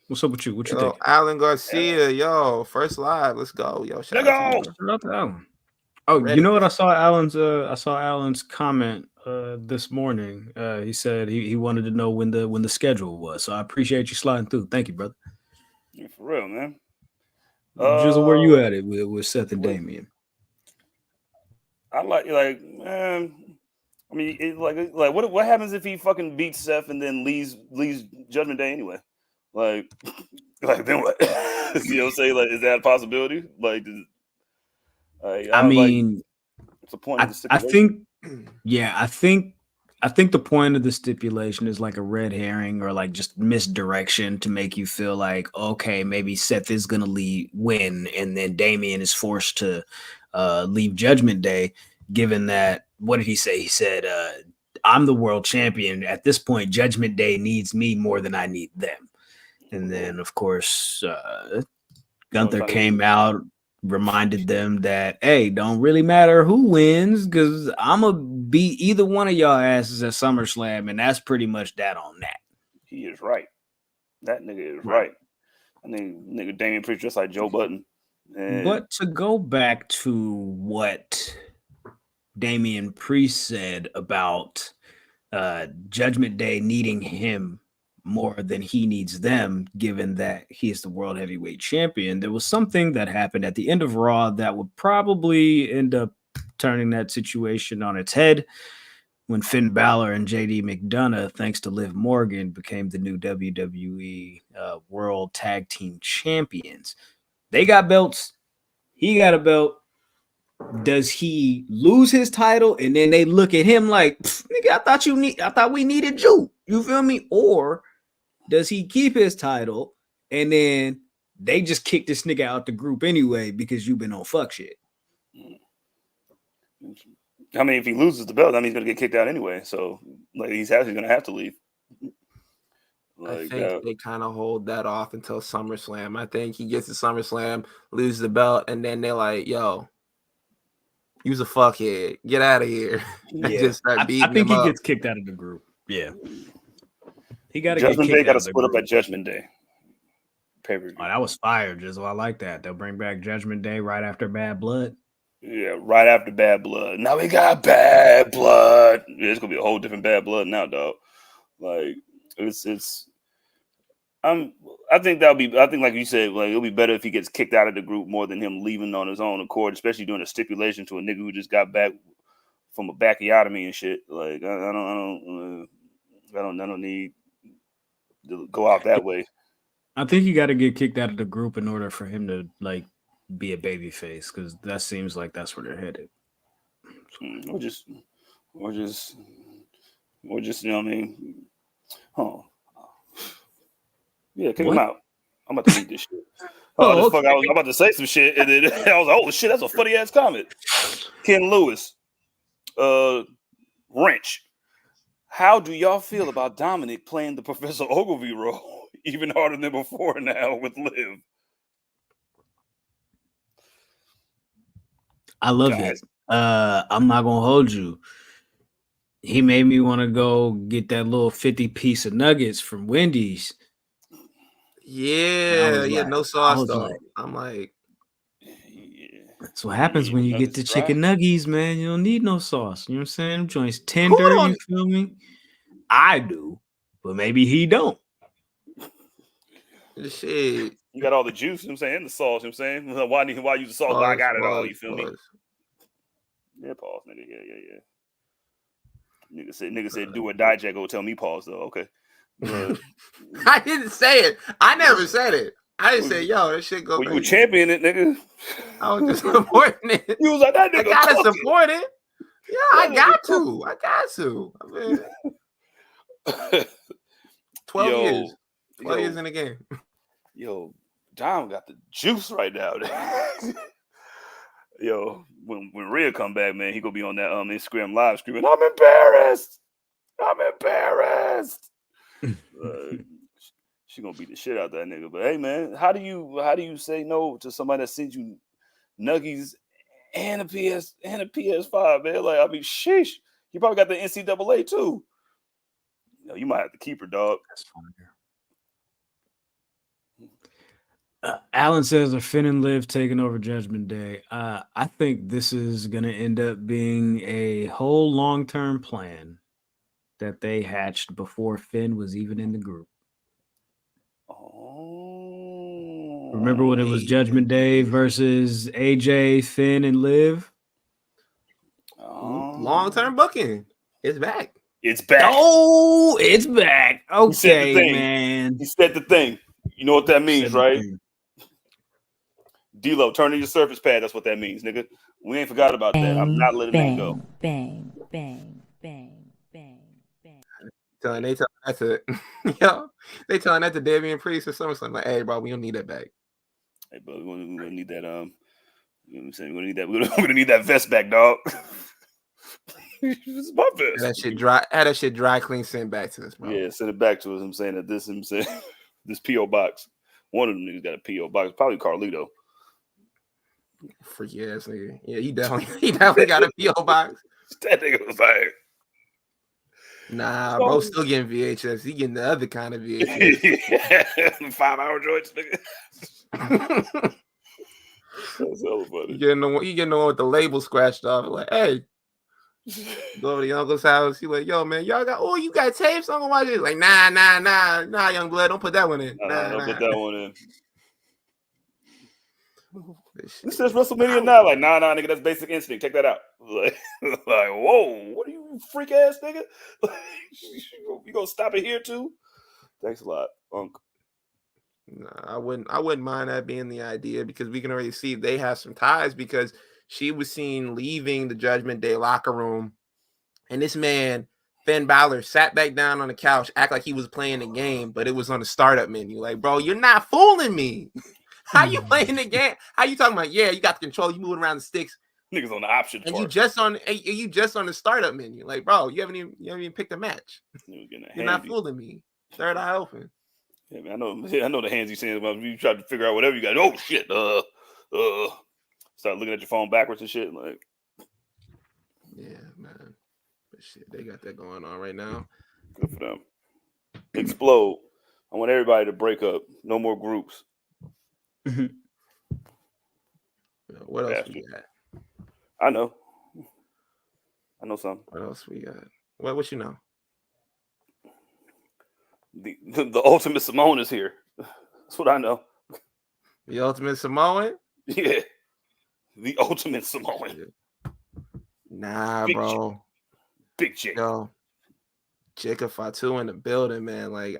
what's up with you? What you think? Alan Garcia, first live. Let's go. Shout out to Alan. Oh, you know what? I saw Alan's comment this morning. He said he wanted to know when the schedule was. So I appreciate you sliding through. Thank you, brother. Yeah, for real, man. Jizzle, where you at it with Seth and Damian? I like man. I mean, what happens if he fucking beats Seth and then leaves Judgment Day anyway? Like then what? You know what I'm saying? Like, is that a possibility? Like, I mean, what's the point of the stipulation? I think the point of the stipulation is like a red herring or like just misdirection to make you feel like, okay, maybe Seth is gonna win, and then Damian is forced to leave Judgment Day. Given that, what did he say? He said, I'm the world champion. At this point, Judgment Day needs me more than I need them. And then, of course, Gunther came out, reminded them that, hey, don't really matter who wins because I'm going to beat either one of y'all asses at SummerSlam, and that's pretty much that on that. He is right. That nigga is right. I think nigga Damian Priest just like Joe Budden. But to go back to what Damian Priest said about Judgment Day needing him more than he needs them, given that he is the world heavyweight champion. There was something that happened at the end of Raw that would probably end up turning that situation on its head when Finn Balor and JD McDonough, thanks to Liv Morgan, became the new WWE World Tag Team Champions. They got belts. He got a belt. Does he lose his title and then they look at him like, nigga, I thought we needed you. You feel me? Or does he keep his title and then they just kick this nigga out the group anyway because you've been on fuck shit? I mean, if he loses the belt, I mean, he's going to get kicked out anyway. So, like, he's actually going to have to leave. I think they kind of hold that off until SummerSlam. I think he gets to SummerSlam, loses the belt, and then they're like, yo, you's a fuckhead. Get out of here. Yeah. Just start beating I think him he up. gets kicked out of the group. Yeah. He got to get Judgment kicked Day got out to of the split up group. at Judgment Day. Pay-per-view. Oh, that was fire, Jizzle. I like that. They'll bring back Judgment Day right after Bad Blood. Yeah, right after Bad Blood. Now we got Bad Blood. Yeah, it's gonna be a whole different Bad Blood now, dog. Like it's. I think like you said, like it'll be better if he gets kicked out of the group more than him leaving on his own accord, especially doing a stipulation to a nigga who just got back from a bacchiotomy and shit. Like I don't need to go out that way. I think you got to get kicked out of the group in order for him to like be a baby face, because that seems like that's where they're headed. Or just you know what I mean? Oh. Yeah, kick him out. I'm about to read this shit. Okay. I was about to say some shit, and then I was like, oh shit, that's a funny ass comment. Ken Lewis, Wrench. How do y'all feel about Dominic playing the Professor Ogilvy role even harder than before now with Liv? I love it. I'm not gonna hold you. He made me want to go get that little 50 piece of nuggets from Wendy's. Yeah, like, no sauce though. Like, I'm like, that's what happens when you get the chicken nuggets, man. You don't need no sauce. You know what I'm saying? Them joints tender, you feel me? I do, but maybe he don't. Shit. You got all the juice, you know what I'm saying, and the sauce, you know what I'm saying? Why use the sauce? But I got it all, you feel me? Yeah, pause, nigga. Yeah. Nigga said, do a Dijak, go tell me pause, though. Okay. I didn't say it. I never said it. I didn't say, yo, that shit go. Well, you were championing it, nigga. I was just supporting it. You was like, that nigga. I gotta support it. Yeah, I got to. I mean, 12 years. 12 years in the game. Yo, Dom got the juice right now. Yo, when Rhea come back, man, he gonna be on that Instagram live screaming, I'm embarrassed. She gonna beat the shit out of that nigga. But hey, man, how do you say no to somebody that sends you nuggies and a PS5, man? Like, I mean, sheesh. You probably got the NCAA too. You might have to keep her, dog. That's fine. Alan says, are Finn and Liv taking over Judgment Day? I think this is going to end up being a whole long-term plan that they hatched before Finn was even in the group. Oh, remember when it was Judgment Day versus AJ, Finn, and Liv? Long-term booking. It's back. It's back. Oh, it's back. Okay, man. He said the thing. You know what that means, right? D-Lo, turn in your surface pad. That's what that means, nigga. We ain't forgot about that. I'm not letting that go. Bang. They telling that to they telling that to Damian Priest or something like, hey, bro, we don't need that back. Hey, bro, we're gonna need that. You know what I'm saying? We're gonna need that vest back, dog. It's my vest. Had that shit dry clean sent back to us, bro. Yeah, send it back to us. I'm saying that this PO box. One of them niggas got a PO box. Probably Carlito. Freaky ass nigga. Yeah, he definitely got a PO box. That nigga was like, nah, bro, still getting VHS. He getting the other kind of VHS. 5-hour joints, nigga. That's hella funny. You getting the one with the label scratched off. Like, hey, Go over to your uncle's house. He like, yo, man, you got tapes? I'm gonna watch it. Like, nah, young blood, don't put that one in. Don't put that one in. This says WrestleMania now. Like, nah, nigga, that's Basic Instinct. Take that out. Like, whoa, what are you, freak ass nigga? You gonna stop it here too? Thanks a lot, Unc. No, I wouldn't mind that being the idea, because we can already see they have some ties, because she was seen leaving the Judgment Day locker room, and this man, Finn Balor, sat back down on the couch, act like he was playing the game, but it was on the startup menu. Like, bro, you're not fooling me. How you playing the game? How you talking about? Yeah, you got the control. You moving around the sticks. Niggas on the option and part. you just on the startup menu. Like, bro, you haven't even picked a match. You're not fooling me. Third eye open. Yeah, man, I know the hands you saying about you try to figure out whatever you got. Oh shit. Start looking at your phone backwards and shit. Like, yeah, man. But shit, they got that going on right now. Good for them. Explode. I want everybody to break up. No more groups. What else we got? I know something. What else we got? What you know? The Ultimate Samoan is here. That's what I know. The Ultimate Samoan? Yeah. The Ultimate Samoan. Nah, Big bro. Big J. Yo, Jacob Fatu in the building, man. Like,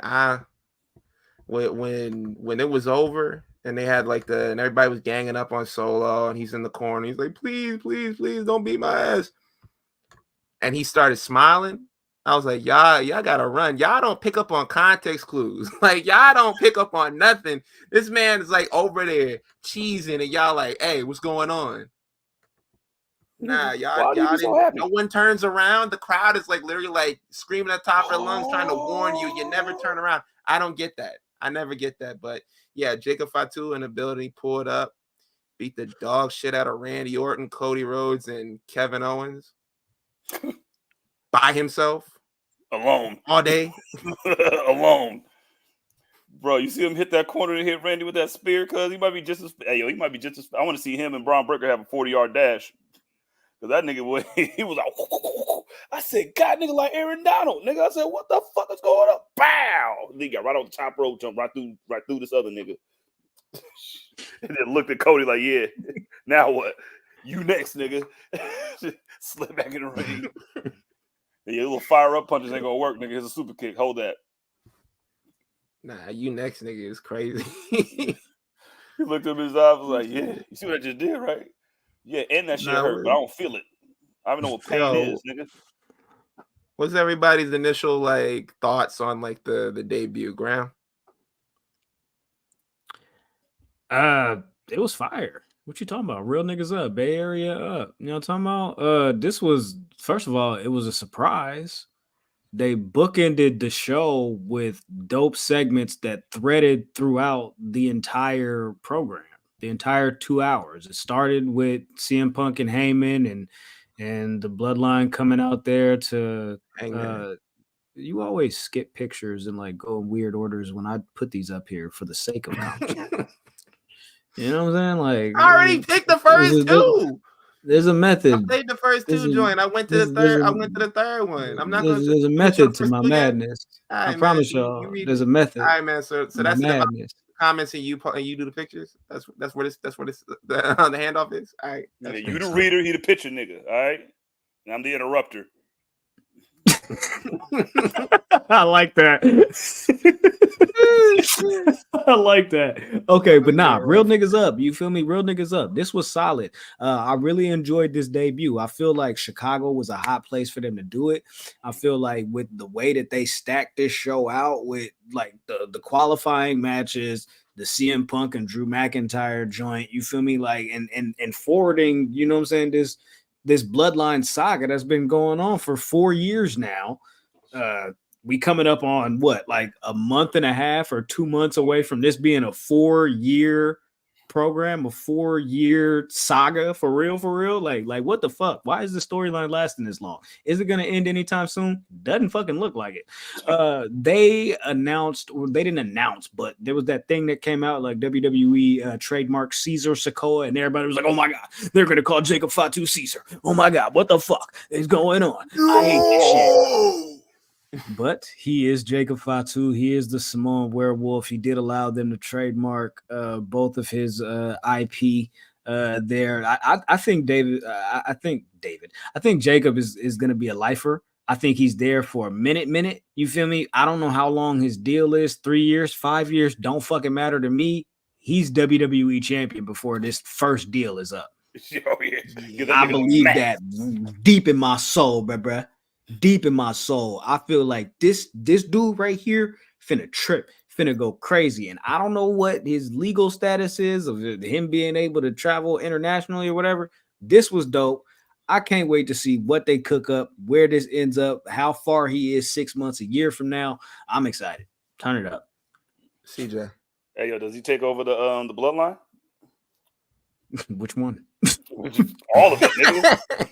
when it was over and they had and everybody was ganging up on Solo and he's in the corner. He's like, please, don't beat my ass. And he started smiling. I was like, y'all gotta run. Y'all don't pick up on context clues. Like, y'all don't pick up on nothing. This man is like over there cheesing and y'all like, hey, what's going on? Nah, y'all didn't. No one turns around. The crowd is like literally like screaming at the top of their lungs, trying to warn you. You never turn around. I don't get that. I never get that. But yeah, Jacob Fatu in the building, pulled up, beat the dog shit out of Randy Orton, Cody Rhodes, and Kevin Owens by himself, alone, all day, alone. Bro, you see him hit that corner and hit Randy with that spear? Cause he might be just as. Hey, he might be just as. I want to see him and Braun Breaker have a 40-yard dash. Cause that nigga, he was like, I said, God, nigga, like Aaron Donald, nigga. I said, what the fuck is going on? Bow! He got right on the top rope, jumped right through this other nigga, and then looked at Cody like, yeah, now what? You next, nigga. Slip back in the ring. Yeah, little fire up punches ain't gonna work, nigga. It's a super kick. Hold that. Nah, you next, nigga is crazy. He looked up his eyes, was like, yeah, you see what I just did, right? Yeah, and that shit hurt, but I don't feel it. I don't know what pain is, nigga. What's everybody's initial thoughts on the debut, Graham? It was fire. What you talking about? Real niggas up, Bay Area up. You know what I'm talking about? This was, first of all, it was a surprise. They bookended the show with dope segments that threaded throughout the entire program, the entire 2 hours. It started with CM Punk and Heyman and the Bloodline coming out there to you always skip pictures and go in weird orders when I put these up here for the sake of commentary. You know what I'm saying? I already picked the first two. There's a method. I played the first two joint. I went to the third. I went to the third one. I'm not going to. There's a method to my madness. I promise y'all. There's a method. All right, man. So that's madness. Comments and you do the pictures. That's where the handoff is. All right. Yeah, you the reader, he the picture nigga. All right. And I'm the interrupter. I like that. I like that. Okay, but real niggas up. You feel me? Real niggas up. This was solid. I really enjoyed this debut. I feel like Chicago was a hot place for them to do it. I feel like with the way that they stacked this show out with the qualifying matches, the CM Punk and Drew McIntyre joint, you feel me? And forwarding, you know what I'm saying, this Bloodline saga that's been going on for 4 years now. We coming up on what, a month and a half or 2 months away from this being a 4-year program, a 4-year saga for real. Like what the fuck? Why is the storyline lasting this long? Is it gonna end anytime soon? Doesn't fucking look like it. They announced, or they didn't announce, but there was that thing that came out like WWE trademark Caesar Sikoa, and everybody was like, "Oh my god, they're gonna call Jacob Fatu Caesar." Oh my god, what the fuck is going on? I hate this shit. But he is Jacob Fatu. He is the Samoan werewolf. He did allow them to trademark both of his IP there. I think David. I think Jacob is going to be a lifer. I think he's there for a minute. You feel me? I don't know how long his deal is. 3 years, 5 years. Don't fucking matter to me. He's WWE champion before this first deal is up. Oh, yeah. I believe that deep in my soul, bruh. Deep in my soul. I feel like this dude right here finna trip, finna go crazy. And I don't know what his legal status is of him being able to travel internationally or whatever. This was dope. I can't wait to see what they cook up, where this ends up, how far he is 6 months, a year from now. I'm excited. Turn it up. CJ. Hey, yo, does he take over the Bloodline? Which one? All of it, nigga.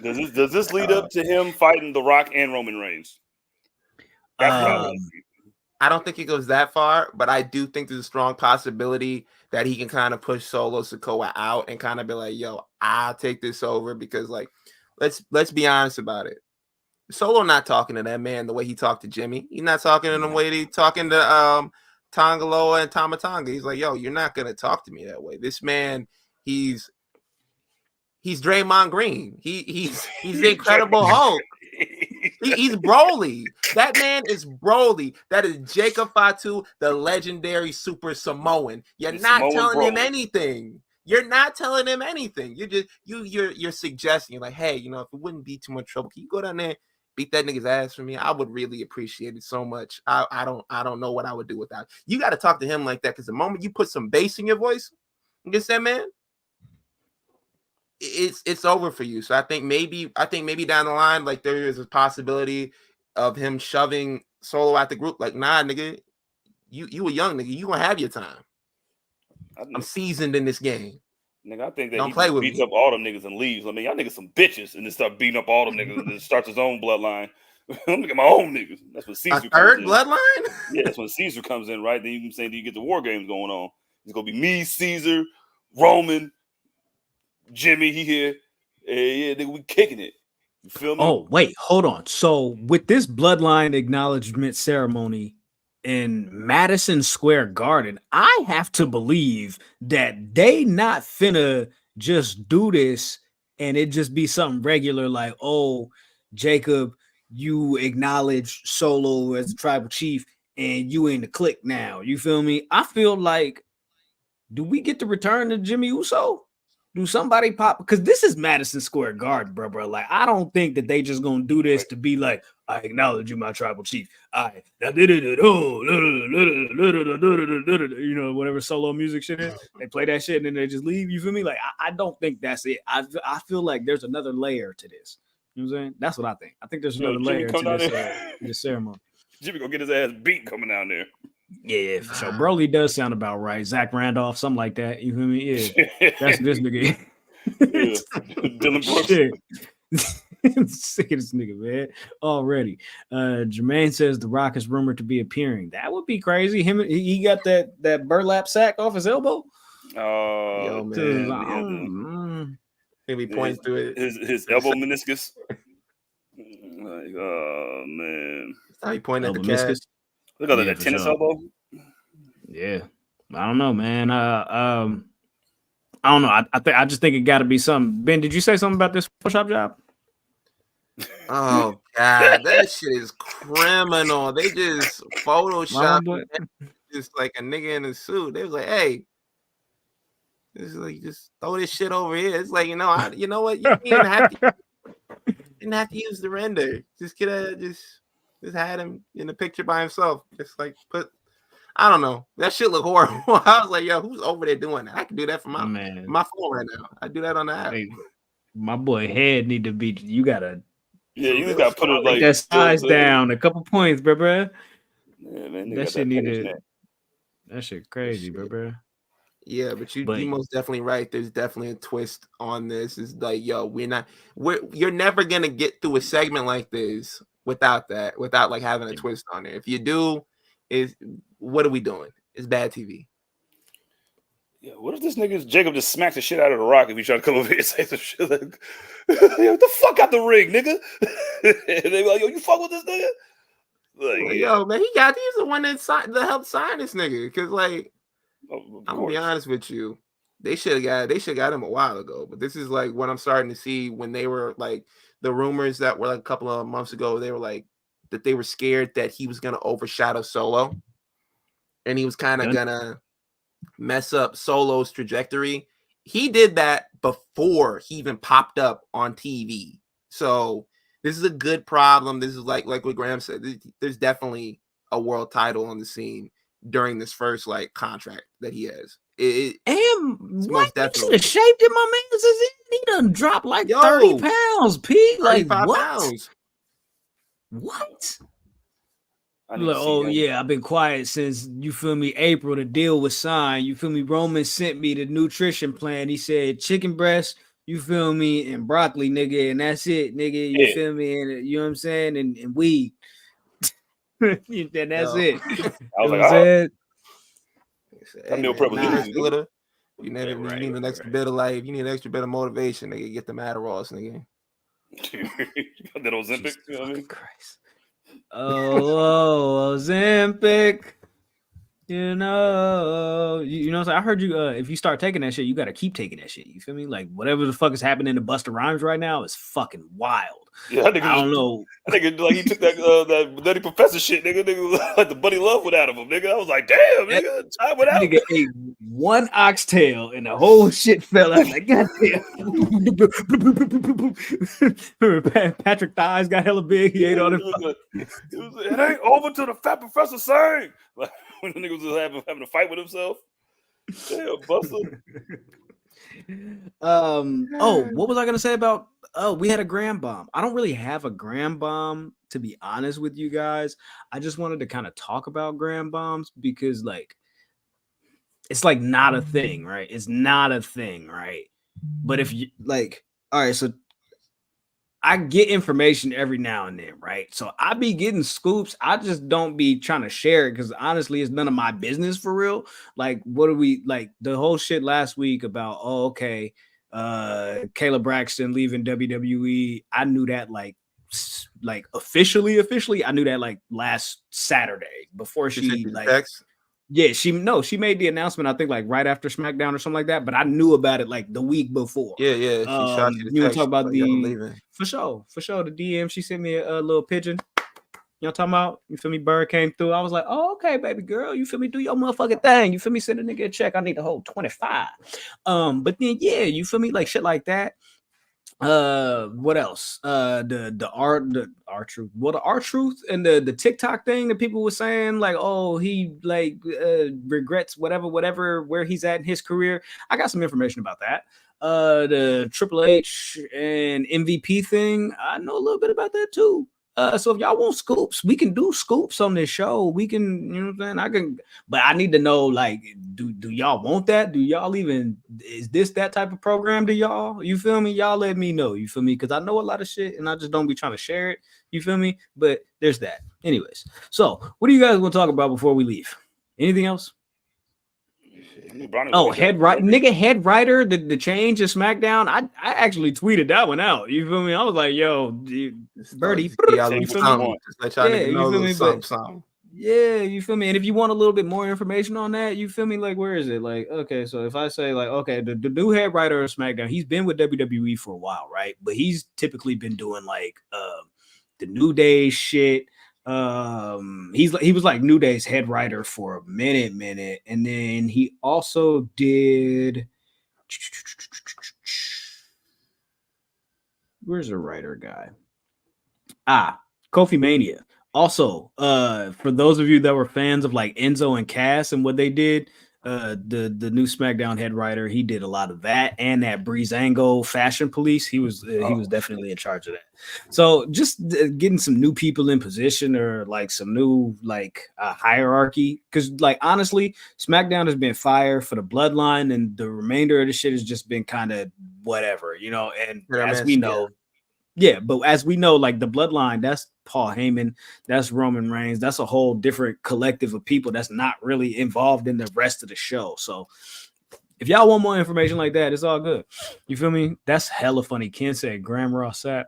Does this lead up to him fighting The Rock and Roman Reigns? I don't think it goes that far, but I do think there's a strong possibility that he can kind of push Solo Sikoa out and kind of be like, "Yo, I'll take this over," because like, let's be honest about it. Solo not talking to that man the way he talked to Jimmy. He's not talking to the way he talking to Tongaloa and Tamatanga. He's like, "Yo, you're not gonna talk to me that way." This man, he's Draymond Green. He's the Incredible Hulk. He's Broly. That man is Broly. That is Jacob Fatu, the legendary Super Samoan. You're not telling him anything. You're not telling him anything. You're suggesting, like, hey, if it wouldn't be too much trouble, can you go down there, beat that nigga's ass for me? I would really appreciate it so much. I don't know what I would do without. You got to talk to him like that, because the moment you put some bass in your voice against that man, it's over for you. So I think maybe down the line, like, there is a possibility of him shoving Solo out the group. Like, nah, nigga, you a young nigga, you gonna have your time. I'm seasoned in this game. Nigga, I think that Don't he play with beats me. up all them niggas and leaves. I mean, y'all niggas some bitches, and then start beating up all them niggas and then starts his own bloodline. I'm looking at my own niggas. That's when Caesar A third comes bloodline? Yeah, that's when Caesar comes in, right? Then you can say that you get the war games going on. It's gonna be me, Caesar, Roman, Jimmy. He here. Yeah, nigga, we kicking it. You feel me? Oh, wait, hold on. So with this bloodline acknowledgement ceremony in Madison Square Garden, I have to believe that they not finna just do this and it just be something regular like, oh, Jacob, you acknowledge Solo as a tribal chief and you in the clique now. You feel me? I feel like, do we get to return to Jimmy Uso? Do somebody pop? Because this is Madison Square Garden, bro. Like, I don't think that they just gonna do this to be like, I acknowledge you, my tribal chief. Whatever solo music shit is. They play that shit and then they just leave. You feel me? Like, I don't think that's it. I feel like there's another layer to this. You know what I'm saying? That's what I think. I think there's another layer to this ceremony. Jimmy gonna get his ass beat coming down there. Yeah, for sure. Broly does sound about right. Zach Randolph, something like that. You feel me? Yeah, that's this nigga. Dylan Brooks. I'm sick of this nigga, man. Already. Jermaine says The Rock is rumored to be appearing. That would be crazy. He got that burlap sack off his elbow. Yo, man. He points to it. His elbow meniscus. Like, oh man. That's how he pointed at the cat. Look at that tennis elbow. Yeah, I don't know, man. I don't know. I just think it got to be something. Ben, did you say something about this Photoshop job? Oh God, that shit is criminal. They just photoshopped just like a nigga in a suit. They was like, "Hey, just throw this shit over here." It's like, you know what? You didn't have to use the render. Just just had him in the picture by himself. Just like I don't know. That shit look horrible. I was like, yo, who's over there doing that? I can do that from my phone right now. I do that on the app. Hey, my boy head need to be. You gotta. Yeah, you gotta put it like that size down a couple points, bro. Yeah, man. That shit need to. That shit crazy, bro. Yeah, but you most definitely right. There's definitely a twist on this. It's like, yo, you're never gonna get through a segment like this without like having a twist on it. If you do, what are we doing? It's bad TV. Yeah, what if this nigga Jacob just smacked the shit out of the Rock if he tried to come over here and say some shit like, "What the fuck out the ring, nigga?" And they be like, "Yo, you fuck with this nigga?" Like, Yo, man, he's the one that helped sign this nigga. Because like, I'm gonna be honest with you, they should have got him a while ago. But this is like what I'm starting to see when they were like the rumors that were like a couple of months ago. They were like that they were scared that he was gonna overshadow Solo, and he was kind of gonna mess up Solo's trajectory. He did that before he even popped up on TV. So this is a good problem. This is like what Graham said. There's definitely a world title on the scene during this first like contract that he has. What? You should have shaped it, my man. He done dropped like 30 pounds, P. Like what? Pounds. What? Like, oh yeah, I've been quiet since, you feel me, April. The deal was signed. You feel me? Roman sent me the nutrition plan. He said chicken breast, you feel me, and broccoli, nigga, and that's it, nigga. You feel me? And you know what I'm saying? And weed. And that's it. I was like, hey, meal prep was you need an extra bit of life. You need an extra bit of motivation, nigga. Get the Adderalls, nigga. That Ozempic, you know what I mean? Christ. Oh, Ozempic. You know, I heard you. If you start taking that shit, you got to keep taking that shit. You feel me? Like whatever the fuck is happening to Busta Rhymes right now is fucking wild. Yeah, I don't know. I think like he took that Nutty Professor shit, nigga, like the Buddy Love went out of him, nigga. I was like, damn, nigga, time went out. Nigga ate one oxtail and the whole shit fell out. Like, goddamn. Patrick thighs got hella big. He ate all the. It ain't over till the fat professor sang. Like when the nigga was having a fight with himself. Damn, Busta. What was I gonna say about? Oh, we had a gram bomb. I don't really have a gram bomb, to be honest with you guys. I just wanted to kind of talk about gram bombs because, like, it's like not a thing, right? It's not a thing, right? But if you like, all right, so I get information every now and then, right? So I be getting scoops. I just don't be trying to share it because honestly, it's none of my business for real. Like, what are we like the whole shit last week about? Oh, okay. Kayla Braxton leaving WWE. I knew that like officially. I knew that like last Saturday before she like text. Yeah, she made the announcement, I think, like right after SmackDown or something like that. But I knew about it like the week before. Yeah. She shot you. You want to talk about for sure. The DM, she sent me a little pigeon. You know what I'm talking about? You feel me? Bird came through. I was like, oh, okay, baby girl. You feel me? Do your motherfucking thing. You feel me? Send a nigga a check. I need the whole 25. But then yeah, you feel me? Like shit like that. What else? The R-Truth. Well, the R-Truth and the TikTok thing that people were saying, like, oh, he like regrets whatever where he's at in his career. I got some information about that. The Triple H and MVP thing, I know a little bit about that too. So if y'all want scoops, we can do scoops on this show. We can, you know what I'm saying? But I need to know, like, do y'all want that? Do y'all even, is this that type of program to y'all? You feel me? Y'all let me know. You feel me? Because I know a lot of shit and I just don't be trying to share it. You feel me? But there's that. Anyways, so what do you guys want to talk about before we leave? Anything else? Head writer, the change of SmackDown. I actually tweeted that one out. You feel me? I was like, yo, dude, Birdie. Yeah, you feel me? And if you want a little bit more information on that, you feel me? Like, where is it? Like, okay, so if I say like, okay, the new head writer of SmackDown, he's been with WWE for a while, right? But he's typically been doing like the New Day shit. He was like New Day's head writer for a minute, and then he also did. Where's the writer guy? Kofi Mania. Also, for those of you that were fans of like Enzo and Cass and what they did, the new SmackDown head writer, he did a lot of that, and that Breezango fashion police. He was definitely in charge of that. So just getting some new people in position, or like some new hierarchy, because like honestly, SmackDown has been fire for the Bloodline, and the remainder of the shit has just been kind of whatever, you know. And as we know. Yeah, but as we know, like the Bloodline, that's Paul Heyman, that's Roman Reigns, that's a whole different collective of people that's not really involved in the rest of the show. So if y'all want more information like that, it's all good. You feel me? That's hella funny. Ken said Graham Ross Sapp,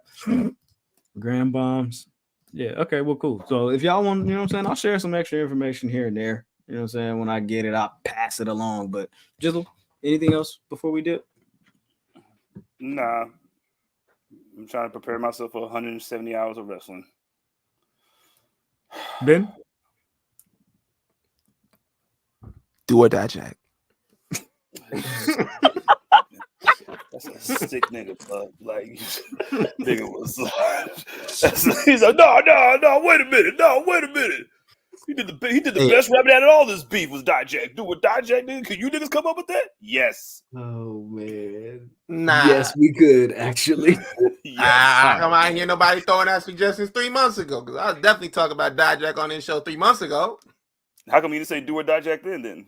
Graham Bombs. Yeah, okay, well, cool. So if y'all want, you know what I'm saying, I'll share some extra information here and there. You know what I'm saying? When I get it, I'll pass it along. But Jizzle, anything else before we dip? Nah. I'm trying to prepare myself for 170 hours of wrestling. Ben? Do or die, Jack. That's a sick nigga, bud. Like, nigga was like, he's like, no, wait a minute. He did the best rap out of all this beef was Dijak. Do what Dijak did? Could you niggas come up with that? Yes. Oh man. Nah. Yes, we could actually. Yes. Come on, hear nobody throwing out suggestions 3 months ago, because I was definitely talking about Dijak on this show 3 months ago. How come you didn't say do or Dijak then?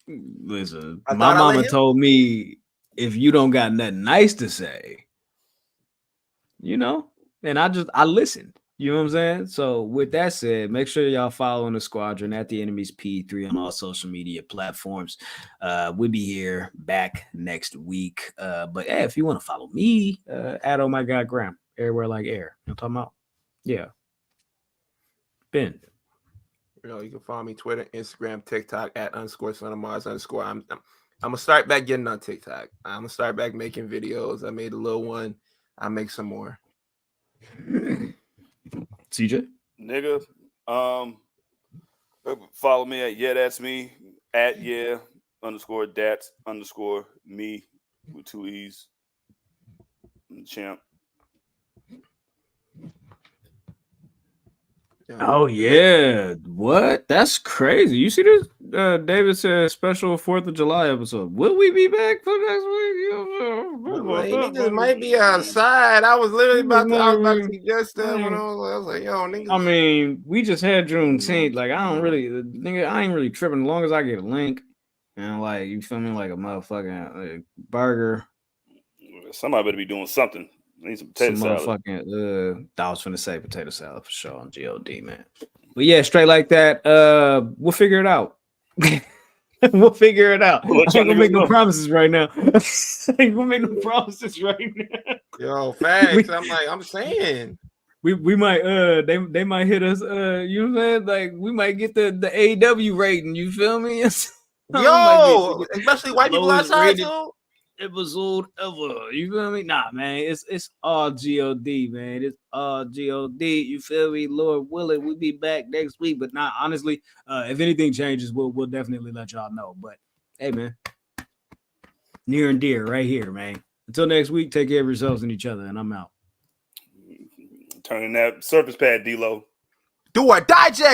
Listen, my mama told me if you don't got nothing nice to say, you know, and I listened. You know what I'm saying? So with that said, make sure y'all following the squadron at the Enemies P3 on all social media platforms. We'll be here back next week. But hey, if you want to follow me, at Oh My God Graham, everywhere like air. You know what I'm talking about? Yeah. Ben. You know, you can follow me Twitter, Instagram, TikTok at _son_of_Mars_. I'm gonna start back getting on TikTok. I'm gonna start back making videos. I made a little one. I'll make some more. CJ? Nigga, follow me at that's me at _that's_me with 2 E's. Champ. Oh yeah, what? That's crazy. You see this? David said special 4th of July episode. Will we be back for next week? Niggas might be outside. I was literally about to suggest that when I was like, yo, niggas. I mean, we just had Juneteenth. Like, I ain't really tripping as long as I get a link and like you feel me, like a motherfucking burger. Somebody better be doing something. I need some potato salad. I was finna say potato salad for sure on God, man. But yeah, straight like that. We'll figure it out. We'll figure it out. I ain't gonna make no promises right now. Yo, facts. I'm saying. We might they might hit us you know what I'm saying? Like we might get the AEW rating, you feel me? Yo, especially white people outside too. Episode ever, you feel me? Nah, man, it's all God, man. It's all God. You feel me? Lord willing, we'll be back next week. But not honestly, if anything changes, we'll definitely let y'all know. But hey, man, near and dear, right here, man. Until next week, take care of yourselves and each other, and I'm out. Turning that surface pad, D-Lo. Do or die, Jack.